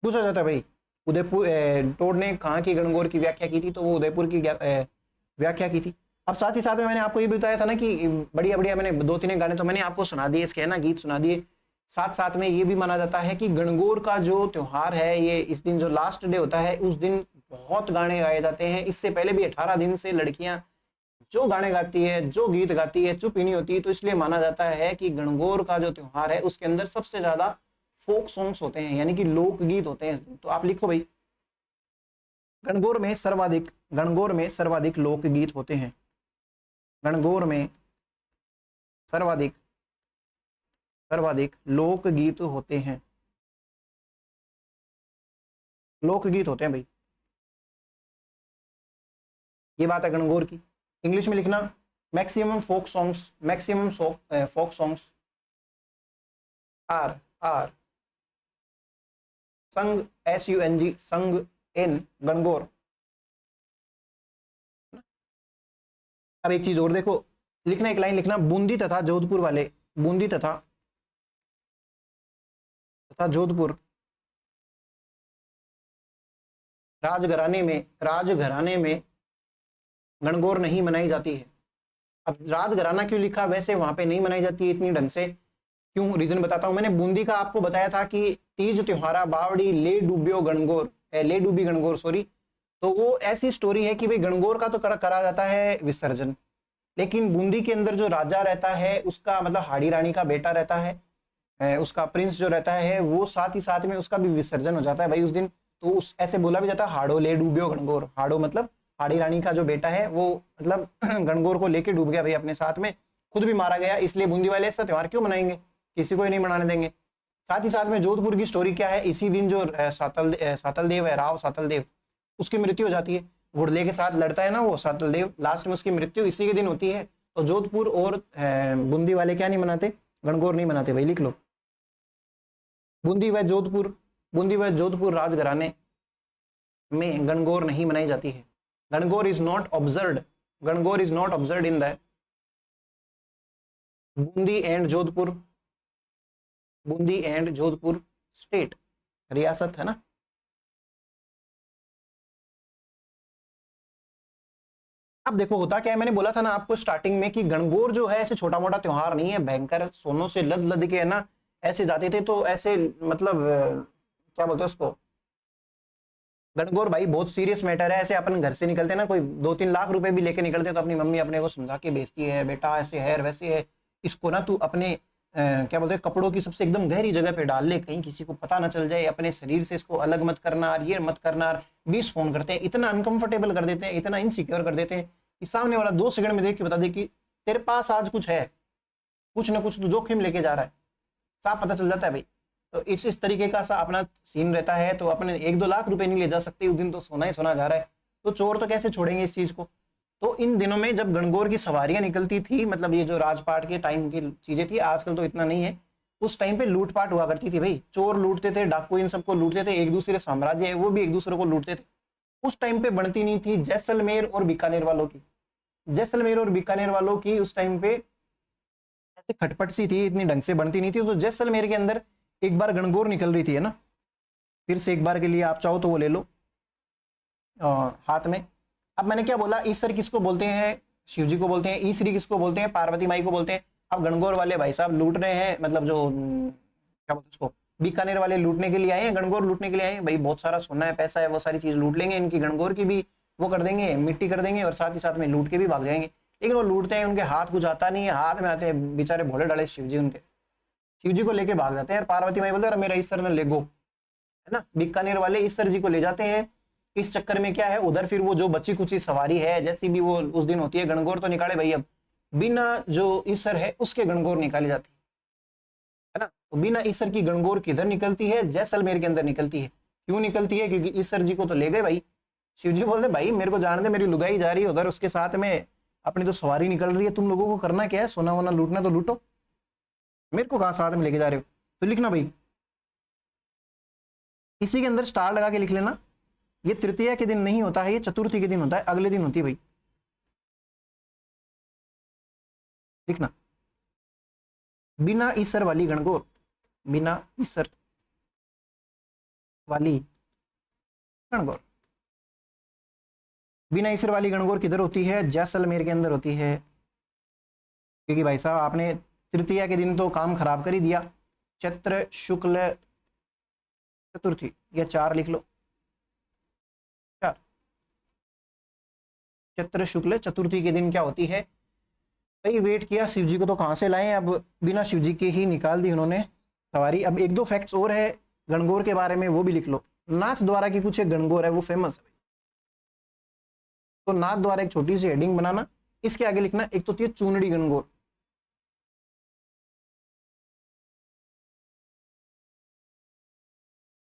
पूछा जाता है भाई, उदयपुर टोड ने कहाँ की गणगौर की व्याख्या की थी, तो वो उदयपुर की व्याख्या की थी। अब साथ ही साथ में मैंने आपको ये भी बताया था ना कि बढ़िया बढ़िया, मैंने 2-3 गाने तो मैंने आपको सुना दिए इसके, है ना, गीत सुना दिए। साथ साथ में ये भी माना जाता है कि गणगौर का जो त्योहार है, ये इस दिन जो लास्ट डे होता है उस दिन बहुत गाने गाए जाते हैं। इससे पहले भी 18 दिन से लड़कियां जो गाने गाती है, जो गीत गाती है, चुप ही नहीं होती। तो इसलिए माना जाता है कि गणगौर का जो त्योहार है उसके अंदर सबसे ज्यादा फोक सॉन्ग्स होते हैं, यानी कि लोकगीत होते हैं। तो आप लिखो भाई, गणगौर में सर्वाधिक लोकगीत होते हैं। गणगौर में सर्वाधिक लोकगीत होते हैं, लोकगीत होते हैं भाई। ये बात है गणगौर की। इंग्लिश में लिखना maximum folk songs, maximum folk songs are sung, SUNG, संग इन गणगौर। अब एक चीज और देखो, लिखना एक लाइन लिखना, बूंदी तथा जोधपुर वाले, बूंदी तथा जोधपुर राजघराने में गणगौर नहीं मनाई जाती है। अब राजघराना क्यों लिखा, वैसे वहां पे नहीं मनाई जाती है इतनी ढंग से, क्यों, रीजन बताता हूं। मैंने बूंदी का आपको बताया था कि तीज त्योहारा बावड़ी ले डूबियो गणगौर, ले डूबी गणगौर सॉरी, तो वो ऐसी स्टोरी है कि भाई गणगौर का तो करा जाता है विसर्जन, लेकिन बूंदी के अंदर जो राजा रहता है उसका मतलब हाड़ी रानी का बेटा रहता है, उसका प्रिंस जो रहता है वो साथ ही साथ में उसका भी विसर्जन हो जाता है भाई उस दिन। तो उस ऐसे बोला भी जाता है हाड़ो ले डूबियो गणगौर, हाड़ो मतलब हाड़ी रानी का जो बेटा है वो मतलब गणगौर को लेके डूब गया भाई अपने साथ में, खुद भी मारा गया, इसलिए बूंदी वाले ऐसा त्योहार क्यों मनाएंगे, किसी को ही नहीं मनाने देंगे। साथ ही साथ में जोधपुर की स्टोरी क्या है, इसी दिन जो सातल देव है, राव सातल देव, उसकी मृत्यु हो जाती है, घुड़ले के साथ लड़ता है ना वो सातल देव, लास्ट में उसकी मृत्यु इसी के दिन होती है। तो जोधपुर और बूंदी वाले क्या नहीं मनाते, गणगौर नहीं मनाते भाई, लिख लो बूंदी व जोधपुर राजघराने में गणगौर नहीं मनाई जाती है। Gangaur is not observed, Gangaur is not observed in the Bundi and Jodhpur state, रियासत है ना। अब देखो होता क्या है, मैंने बोला था ना आपको स्टार्टिंग में कि गणगौर जो है ऐसे छोटा मोटा त्योहार नहीं है, भयंकर सोनों से लद लद के है ना ऐसे जाते थे, तो ऐसे मतलब क्या बोलते हैं उसको, गणगौर भाई बहुत सीरियस मैटर है। ऐसे अपन घर से निकलते ना, कोई 2-3 लाख रुपए भी लेके निकलते तो अपनी मम्मी अपने को समझा के बेचती है, बेटा ऐसे है वैसे है, इसको ना तू अपने क्या बोलते हैं कपड़ों की सबसे एकदम गहरी जगह पे डाल ले, कहीं किसी को पता ना चल जाए, अपने शरीर से इसको अलग मत करना, और ये मत करना। 20 फोन करते हैं, इतना अनकंफर्टेबल कर देते हैं, इतना इनसिक्योर कर देते हैं कि सामने वाला 2 सेकंड में देख के बता दे कि तेरे पास आज कुछ है, कुछ ना कुछ तो जोखिम लेके जा रहा है, साफ पता चल जाता है भाई। तो इस तरीके का सा अपना सीन रहता है, तो अपने 1-2 लाख रुपए नहीं ले जा सकते उस दिन, तो सोना ही सोना जा रहा है, तो चोर तो कैसे छोड़ेंगे इस चीज को। तो इन दिनों में जब गणगौर की सवारियां निकलती थी, मतलब ये जो राजपाट के टाइम की चीजें थी, आजकल तो इतना नहीं है, उस टाइम पे लूटपाट हुआ करती थी भाई, चोर लूटते थे, डाकू इन सबको लूटते थे, एक दूसरे साम्राज्य है वो भी एक दूसरे को लूटते थे। उस टाइम पे बनती नहीं थी जैसलमेर और बीकानेर वालों की, जैसलमेर और बीकानेर वालों की उस टाइम पे ऐसे खटपट सी थी, इतनी ढंग से बनती नहीं थी। तो जैसलमेर के अंदर एक बार गणगौर निकल रही थी है ना, फिर से एक बार के लिए आप चाहो तो वो ले लो हाथ में। अब मैंने क्या बोला, ईश्वर किसको बोलते हैं, शिव जी को बोलते हैं, ईश्वरी किसको बोलते हैं, पार्वती माई को बोलते हैं। अब गणगौर वाले भाई साहब लूट रहे हैं, मतलब जो क्या बोलते हैं उसको, बीकानेर वाले लूटने के लिए आए हैं, गणगौर लूटने के लिए आए हैं भाई, बहुत सारा सोना है, पैसा है, वो सारी चीज लूट लेंगे, इनकी गणगौर की भी वो कर देंगे, मिट्टी कर देंगे, और साथ ही साथ में लूट के भी भाग जाएंगे। लेकिन वो लूटते हैं, उनके हाथ कुछ आता नहीं है, हाथ में आते हैं बेचारे भोले डाले शिव जी, उनके शिव जी को लेके भाग जाते हैं, और पार्वती माई बोलते हैं मेरा ईश्वर ने ले गो, है ना, बीकानेर वाले ईश्वर जी को ले जाते हैं। इस चक्कर में क्या है, उधर फिर वो जो बच्ची कुची सवारी है जैसी भी वो उस दिन होती है, गणगौर तो निकाले भाई, अब बिना जो ईश्वर है उसके गणगौर निकाली जाती है ना। तो बिना ईश्वर की गणगौर किधर निकलती है, जैसलमेर के अंदर निकलती है। क्यों निकलती है, क्योंकि ईश्वर जी को तो ले गए भाई, शिव जी बोलते भाई मेरे को जान दे, मेरी लुगाई जा रही है उधर, उसके साथ में अपनी तो सवारी निकल रही है, तुम लोगों को करना क्या है, सोना वोना लूटना तो लूटो, मेरे को कहां साथ में लेके जा रहे हो। तो लिखना भाई, इसी के अंदर स्टार लगा के लिख लेना, ये तृतीया के दिन नहीं होता है, ये चतुर्थी के दिन होता है, अगले दिन होती है भाई, लिखना बिना ईश्वर वाली गणगौर, बिना ईश्वर वाली गणगौर, बिना ईश्वर वाली गणगौर किधर होती है, जैसलमेर के अंदर होती है। क्योंकि भाई साहब आपने तृतीया के दिन तो काम खराब कर ही दिया, चैत्र शुक्ल चतुर्थी, या 4 लिख लो, 4 चैत्र शुक्ल चतुर्थी के दिन क्या होती है भाई। वेट किया शिव जी को तो कहां से लाएं, अब बिना शिव जी के ही निकाल दी उन्होंने सवारी। अब 1-2 फैक्ट्स और है गणगौर के बारे में, वो भी लिख लो। नाथ द्वारा की कुछ एक गणगौर है, वो फेमस है, तो नाथ द्वारा एक छोटी सी हेडिंग बनाना, इसके आगे लिखना एक तो थी चूनड़ी गणगौर,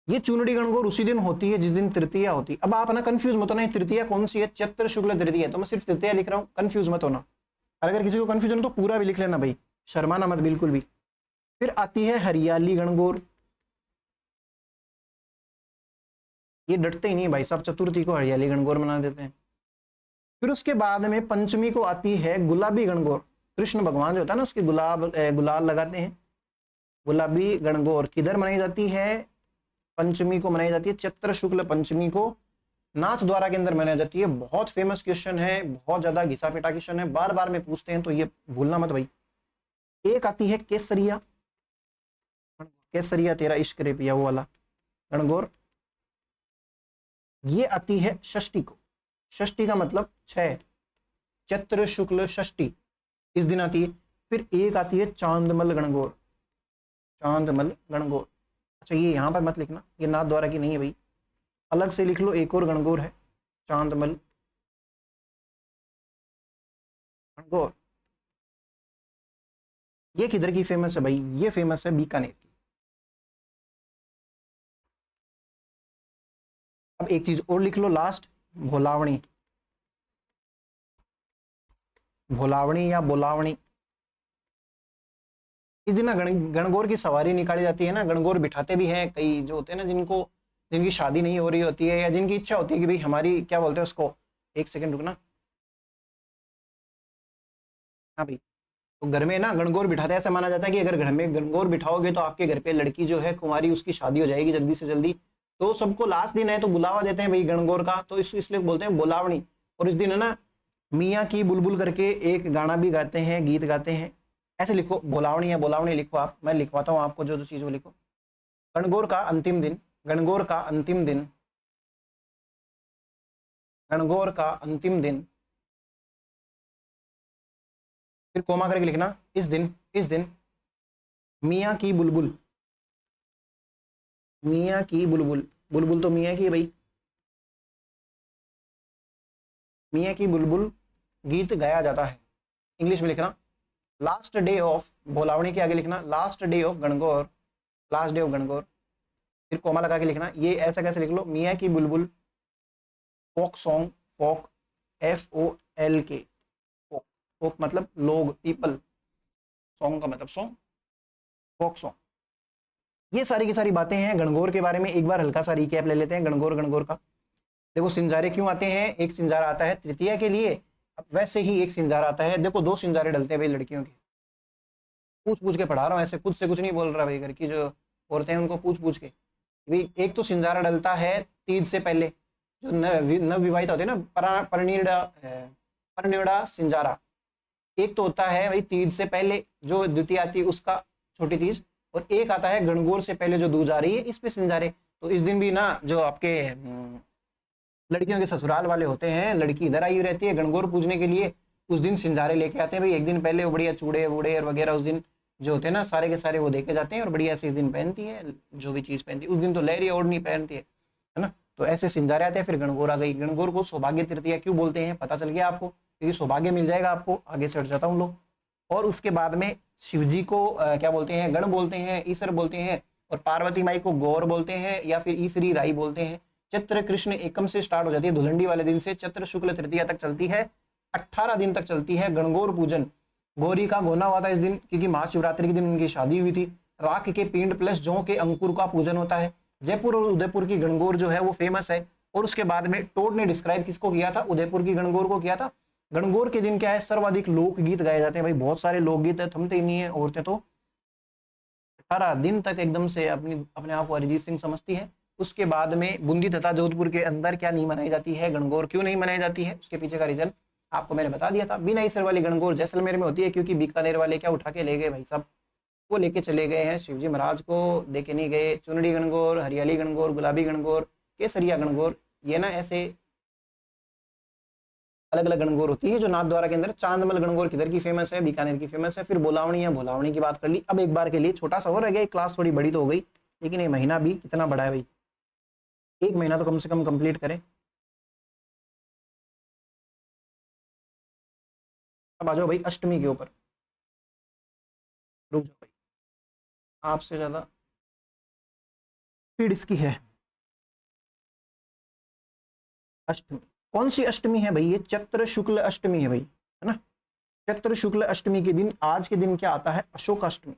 ये चुनड़ी गणगौर उसी दिन होती है जिस दिन तृतीया होती है। अब आप ना कंफ्यूज मत होना, ये तृतीया कौन सी है, चैत्र शुक्ल तृतीया, तो मैं सिर्फ तृतीया लिख रहा हूँ, कंफ्यूज मत होना। और अगर किसी को कंफ्यूजन हो तो पूरा भी लिख लेना भाई, शर्माना मत बिल्कुल भी। फिर आती है हरियाली गणगौर, ये डटते ही नहीं भाई साहब, चतुर्थी को हरियाली गणगौर मना देते हैं। फिर उसके बाद में पंचमी को आती है गुलाबी गणगौर, कृष्ण भगवान जो होता है ना उसके गुलाल लगाते हैं, गुलाबी गणगौर किधर मनाई जाती है, पंचमी को मनाई जाती है, चैत्र शुक्ल पंचमी को नाथ द्वारा के अंदर मनाई जाती है। बहुत फेमस क्वेश्चन है, बहुत ज्यादा घिसा पिटा क्वेश्चन है, बार बार में पूछते हैं, तो ये भूलना मत भाई। एक आती है केसरिया, केसरिया तेरा इश्क रे पिया वो वाला गणगौर, ये आती है षष्ठी को, षष्ठी का मतलब 6, चैत्र शुक्ल षष्ठी इस दिन आती है। फिर एक आती है चांदमल गणगौर, चांदमल गणगौर, अच्छा ये यहां पर मत लिखना, ये नाथ द्वारा की नहीं है भाई, अलग से लिख लो, एक और गणगौर है चांदमल गणगौर। ये किधर की फेमस है भाई, ये फेमस है बीकानेर की। अब एक चीज और लिख लो लास्ट, भोलावणी, भोलावणी या बोलावणी, इस दिन ना गणगौर की सवारी निकाली जाती है ना, गणगौर बिठाते भी हैं कई जो होते हैं ना, जिनकी शादी नहीं हो रही होती है, या जिनकी इच्छा होती है कि भाई हमारी क्या बोलते हैं उसको, एक सेकंड रुकना, हाँ भाई, तो घर में ना गणगौर बिठाते हैं, ऐसा माना जाता है कि अगर घर में गणगौर बिठाओगे तो आपके घर पे लड़की जो है कुंवारी उसकी शादी हो जाएगी जल्दी से जल्दी। तो सबको लास्ट दिन है तो बुलावा देते हैं भाई गणगौर का, तो इसलिए बोलते हैं बुलावनी। और इस दिन है ना मियाँ की बुलबुल करके एक गाना भी गाते हैं, गीत गाते हैं, ऐसे लिखो बुलावनी या बुलावनी लिखो आप, मैं लिखवाता हूँ आपको जो जो चीज़ वो लिखो। गणगौर का अंतिम दिन, गणगौर का अंतिम दिन, गणगौर का अंतिम दिन, फिर कोमा करके लिखना, इस दिन मियाँ की बुलबुल, मियाँ की बुलबुल, बुलबुल तो मियाँ की है भाई, मियाँ की बुलबुल गीत गाया जाता है, इंग्लिश में लिखना लास्ट डे ऑफ भोलावणी के आगे लिखना last day of Gangaur, last day of Gangaur, फिर कोमा लगा के लिखना, ये ऐसा कैसे लिख लो, मियाँ की बुलबुल फोक सॉन्ग, फोक FOLK, फोक, फोक मतलब लोग, पीपल, सॉन्ग का मतलब सॉन्ग, फोक सॉन्ग। ये सारी की सारी बातें हैं गणगौर के बारे में, एक बार हल्का सा रिकैप ले लेते हैं गणगौर, गणगौर का। देखो सिंजारे क्यों आते हैं, एक सिंजारा आता है तृतीया के लिए, अब वैसे ही एक सिंजारा आता है, देखो 2 सिंजारे डलते हैं भाई लड़कियों के, पूछ पूछ के पढ़ा रहा हूँ, ऐसे खुद से कुछ नहीं बोल रहा भाई, घर की जो औरतें हैं उनको पूछ पूछ के भाई। एक तो सिंजारा डलता है तीज से पहले, जो नव विवाहित होते हैं ना, परनिड़ा सिंजारा, एक तो होता है भाई तीज से पहले जो द्वितीय आती है उसका, छोटी तीज, और एक आता है गणगौर से पहले जो दूज आ रही है, इस पे सिंजारे। तो इस दिन भी ना जो आपके लड़कियों के ससुराल वाले होते हैं, लड़की इधर आई रहती है गणगौर पूजने के लिए, उस दिन सिंजारे लेके आते हैं भाई, एक दिन पहले वो बढ़िया चूड़े वूड़े और वगैरह उस दिन जो होते हैं ना सारे के सारे वो देके जाते हैं, और बढ़िया से इस दिन पहनती है, जो भी चीज पहनती है उस दिन तो लहरिया ओढ़नी पहनती है ना। तो ऐसे सिंजारे आते हैं। फिर गणगौर आ गई, गणगौर को सौभाग्य तृतीया क्यों बोलते हैं पता चल गया आपको, क्योंकि सौभाग्य मिल जाएगा आपको, आगे चढ़ जाता हूँ लोग। और उसके बाद में शिव जी को क्या बोलते हैं, गण बोलते हैं, ईश्वर बोलते हैं, और पार्वती माई को गौर बोलते हैं या फिर ईसरी राई बोलते हैं। चैत्र कृष्ण एकम से स्टार्ट हो जाती है, धुलंडी वाले दिन से चैत्र शुक्ल तृतीया तक चलती है, 18 दिन तक चलती है गणगौर पूजन। गौरी का गोना हुआ था इस दिन, क्योंकि महाशिवरात्रि के दिन उनकी शादी हुई थी। राख के पिंड प्लस जौ के अंकुर का पूजन होता है। जयपुर और उदयपुर की गणगौर जो है वो फेमस है। और उसके बाद में टोड ने डिस्क्राइब किसको किया था, उदयपुर की गणगौर को किया था। गणगौर के दिन क्या है, सर्वाधिक लोकगीत गाए जाते हैं भाई, बहुत सारे लोकगीत है, थमते ही नहीं है औरतें तो 18 दिन तक एकदम से अपने आप को अरिजीत सिंह समझती है। उसके बाद में बूंदी तथा जोधपुर के अंदर क्या नहीं मनाई जाती है, गणगौर क्यों नहीं मनाई जाती है, उसके पीछे का रीजन आपको मैंने बता दिया था। बिना ईसर वाली गणगौर जैसलमेर में होती है, क्योंकि बीकानेर वाले क्या उठा के ले गए भाई साहब, वो लेके चले गए हैं, शिवजी महाराज को देके नहीं गए। चुनड़ी गणगौर, हरियाली गणगौर, गुलाबी गणगौर, केसरिया गणगौर, ये ना ऐसे अलग अलग गणगौर होती है जो नाथ द्वारा के अंदर। चांदमल गणगौर किधर की फेमस है, बीकानेर की फेमस है। फिर बोलावणी या भोलावणी की बात कर ली। अब एक बार के लिए छोटा सा हो रह गया, क्लास थोड़ी बड़ी तो हो गई, लेकिन ये महीना भी कितना बड़ा है भाई, एक महीना तो कम से कम कंप्लीट करें। अब आ जाओ भाई अष्टमी के ऊपर, रुक जाओ भाई, आपसे ज्यादा फिर इसकी है अष्टमी। कौन सी अष्टमी है भाई? ये चैत्र शुक्ल अष्टमी है भाई, है ना। चैत्र शुक्ल अष्टमी के दिन, आज के दिन क्या आता है? अशोकाष्टमी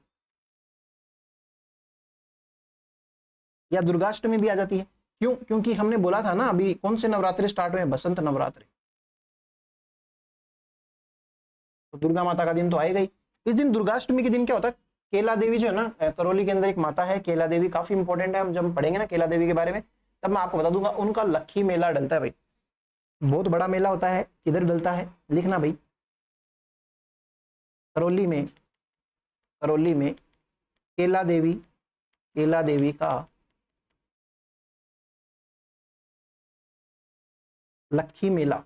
या दुर्गाष्टमी भी आ जाती है। क्यों? क्योंकि हमने बोला था ना अभी कौन से नवरात्रि स्टार्ट हुए? बसंत नवरात्रि। तो दुर्गा माता का दिन तो आएगा ही। इस दिन दुर्गाष्टमी के दिन क्या होता है? केला देवी जो है ना, करौली के अंदर एक माता है केला देवी, काफी इंपॉर्टेंट है। हम जब पढ़ेंगे ना केला देवी के बारे में तब मैं आपको बता दूंगा। उनका लक्खी मेला डलता है भाई, बहुत बड़ा मेला होता है। किधर डलता है लिखना भाई, करौली में। करौली में केला देवी, केला देवी का लक्खी मेला।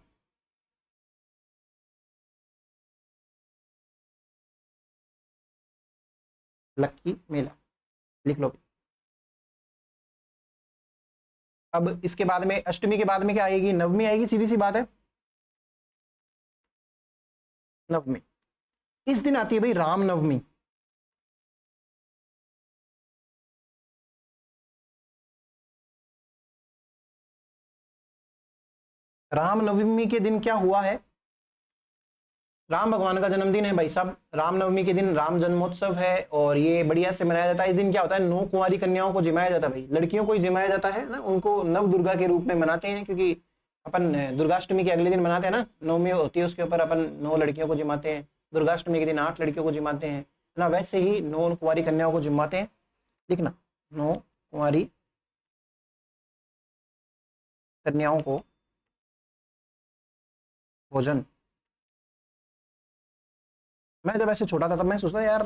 लक्खी मेला लिख लो। अब इसके बाद में अष्टमी के बाद में क्या आएगी? नवमी आएगी, सीधी सी बात है, नवमी। इस दिन आती है भाई राम नवमी। राम नवमी के दिन क्या हुआ है? राम भगवान का जन्मदिन है भाई साहब। रामनवमी के दिन राम जन्मोत्सव है और ये बढ़िया से मनाया जाता है। इस दिन क्या होता है? 9 कुंवारी कन्याओं को जिमाया जाता है भाई, लड़कियों को ही जिमाया जाता है ना, उनको नव दुर्गा के रूप में मनाते हैं। क्योंकि अपन दुर्गाष्टमी के अगले दिन मनाते हैं ना, नवमी होती है उसके ऊपर अपन 9 लड़कियों को जिमाते हैं। दुर्गाष्टमी के दिन 8 लड़कियों को जिमाते हैं ना, वैसे ही 9 कुंवारी कन्याओं को जिमाते हैं। लिखना, 9 कुंवारी कन्याओं को भोजन। मैं जब ऐसे छोटा था तब मैं सोचता यार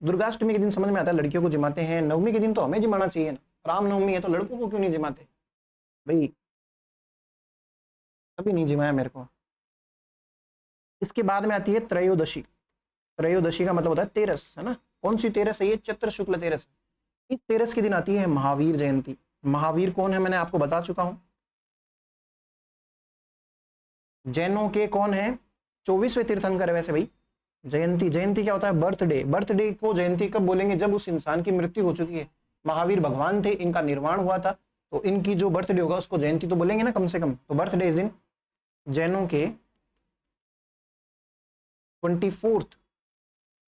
दुर्गाष्टमी के दिन समझ में आता है लड़कियों को जिमाते हैं, नवमी के दिन तो हमें जिमाना चाहिए ना, रामनवमी है तो लड़कों को क्यों नहीं जिमाते भाई? कभी नहीं जिमाया मेरे को। इसके बाद में आती है त्रयोदशी। त्रयोदशी का मतलब होता है तेरस, है ना। कौन सी तेरस है? ये चैत्र शुक्ल तेरस। इस तेरस के दिन आती है महावीर जयंती। महावीर कौन है मैंने आपको बता चुका हूं। जैनों के कौन है? 24वें तीर्थंकर है वैसे भाई। जयंती, जयंती क्या होता है? बर्थडे। बर्थडे को जयंती कब बोलेंगे? जब उस इंसान की मृत्यु हो चुकी है। महावीर भगवान थे, इनका निर्माण हुआ था, तो इनकी जो बर्थडे होगा उसको जयंती तो बोलेंगे ना कम से कम। तो बर्थडे इस दिन जैनों के 24th।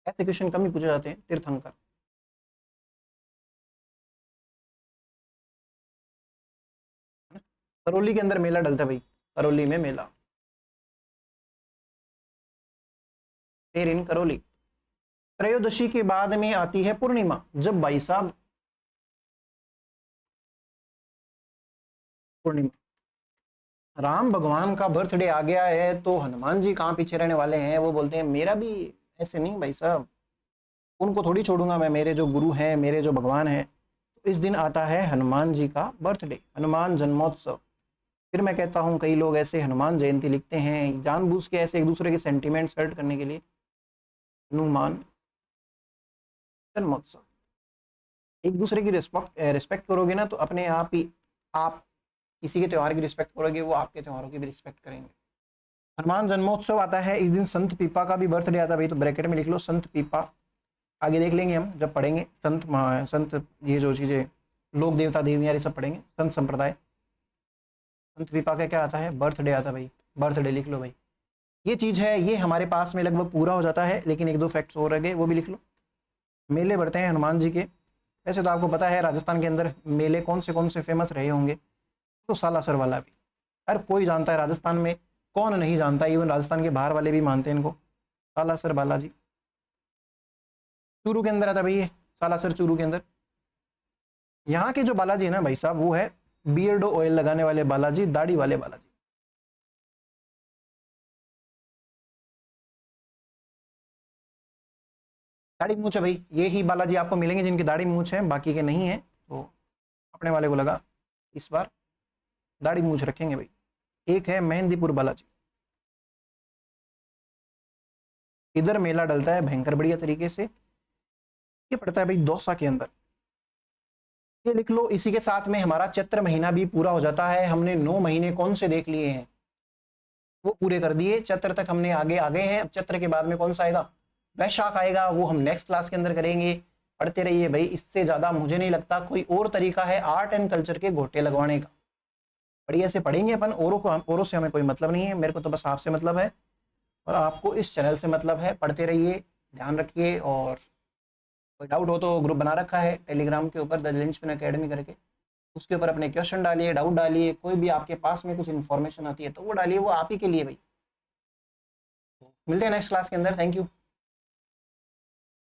ऐसे क्वेश्चन कम ही पूछे जाते हैं। तीर्थंकर, करौली के अंदर मेला डलता है भाई, करौली में मेला। फिर इन करौली त्रयोदशी के बाद में आती है पूर्णिमा। जब भाई साहब पूर्णिमा, राम भगवान का बर्थडे आ गया है तो हनुमान जी कहाँ पीछे रहने वाले हैं? वो बोलते हैं मेरा भी ऐसे नहीं भाई साहब, उनको थोड़ी छोड़ूंगा मैं, मेरे जो गुरु हैं, मेरे जो भगवान हैं। तो इस दिन आता है हनुमान जी का बर्थडे, हनुमान जन्मोत्सव। फिर मैं कहता हूँ कई लोग ऐसे हनुमान जयंती लिखते हैं जानबूझ के, ऐसे एक दूसरे के सेंटिमेंट्स हर्ट करने के लिए। हनुमान जन्मोत्सव। एक दूसरे की रिस्पेक्ट करोगे ना तो अपने आप ही आप किसी के त्यौहार की रिस्पेक्ट करोगे, वो आपके त्योहारों की भी रिस्पेक्ट करेंगे। हनुमान जन्मोत्सव आता है इस दिन। संत पीपा का भी बर्थडे आता है भाई, तो ब्रैकेट में लिख लो संत पीपा। आगे देख लेंगे हम जब पढ़ेंगे संत ये जो चीज़ें लोक देवता देवियाँ ये सब पढ़ेंगे। संत संप्रदाय, संत पीपा का क्या आता है? बर्थडे आता है भाई, बर्थडे लिख लो भाई। ये चीज़ है, ये हमारे पास में लगभग पूरा हो जाता है, लेकिन 1-2 फैक्ट्स और रह गए, वो भी लिख लो। मेले बढ़ते हैं हनुमान जी के। वैसे तो आपको पता है राजस्थान के अंदर मेले कौन से फेमस रहे होंगे, तो सालासर वाला भी हर कोई जानता है। राजस्थान में कौन नहीं जानता, इवन राजस्थान के बाहर वाले भी मानते हैं इनको। सालासर बालाजी चूरू के अंदर आता है भाई, ये सालासर चूरू के अंदर। यहाँ के जो बालाजी है ना भाई साहब, वो है बियर्डो ऑयल लगाने वाले बालाजी, दाढ़ी वाले बालाजी। दाढ़ी मूछ है भाई, ये ही बालाजी आपको मिलेंगे जिनकी दाढ़ी मूछ है, बाकी के नहीं है। तो अपने वाले को लगा इस बार दाढ़ी मूछ रखेंगे भाई। एक है मेहंदीपुर बालाजी, इधर मेला डलता है भयंकर बढ़िया तरीके से। ये पड़ता है भाई दौसा के अंदर, ये लिख लो। इसी के साथ में हमारा चैत्र महीना भी पूरा हो जाता है। हमने 9 महीने कौन से देख लिए हैं, वो पूरे कर दिए। चैत्र तक हमने आगे आ गए हैं। अब चैत्र के बाद में कौन सा आएगा? वैशाख आएगा, वो हम नेक्स्ट क्लास के अंदर करेंगे। पढ़ते रहिए भाई, इससे ज़्यादा मुझे नहीं लगता कोई और तरीका है आर्ट एंड कल्चर के घोटे लगवाने का। बढ़िया से पढ़ेंगे अपन, औरों से हमें कोई मतलब नहीं है, मेरे को तो बस आपसे मतलब है और आपको इस चैनल से मतलब है। पढ़ते रहिए, ध्यान रखिए, और कोई डाउट हो तो ग्रुप बना रखा है टेलीग्राम के ऊपर, द लिंचपिन एकेडमी करके, उसके ऊपर अपने क्वेश्चन डालिए, डाउट डालिए, कोई भी आपके पास में कुछ इन्फॉर्मेशन आती है तो वो डालिए, वो आप ही के लिए भाई। मिलते हैं नेक्स्ट क्लास के अंदर। Thank you.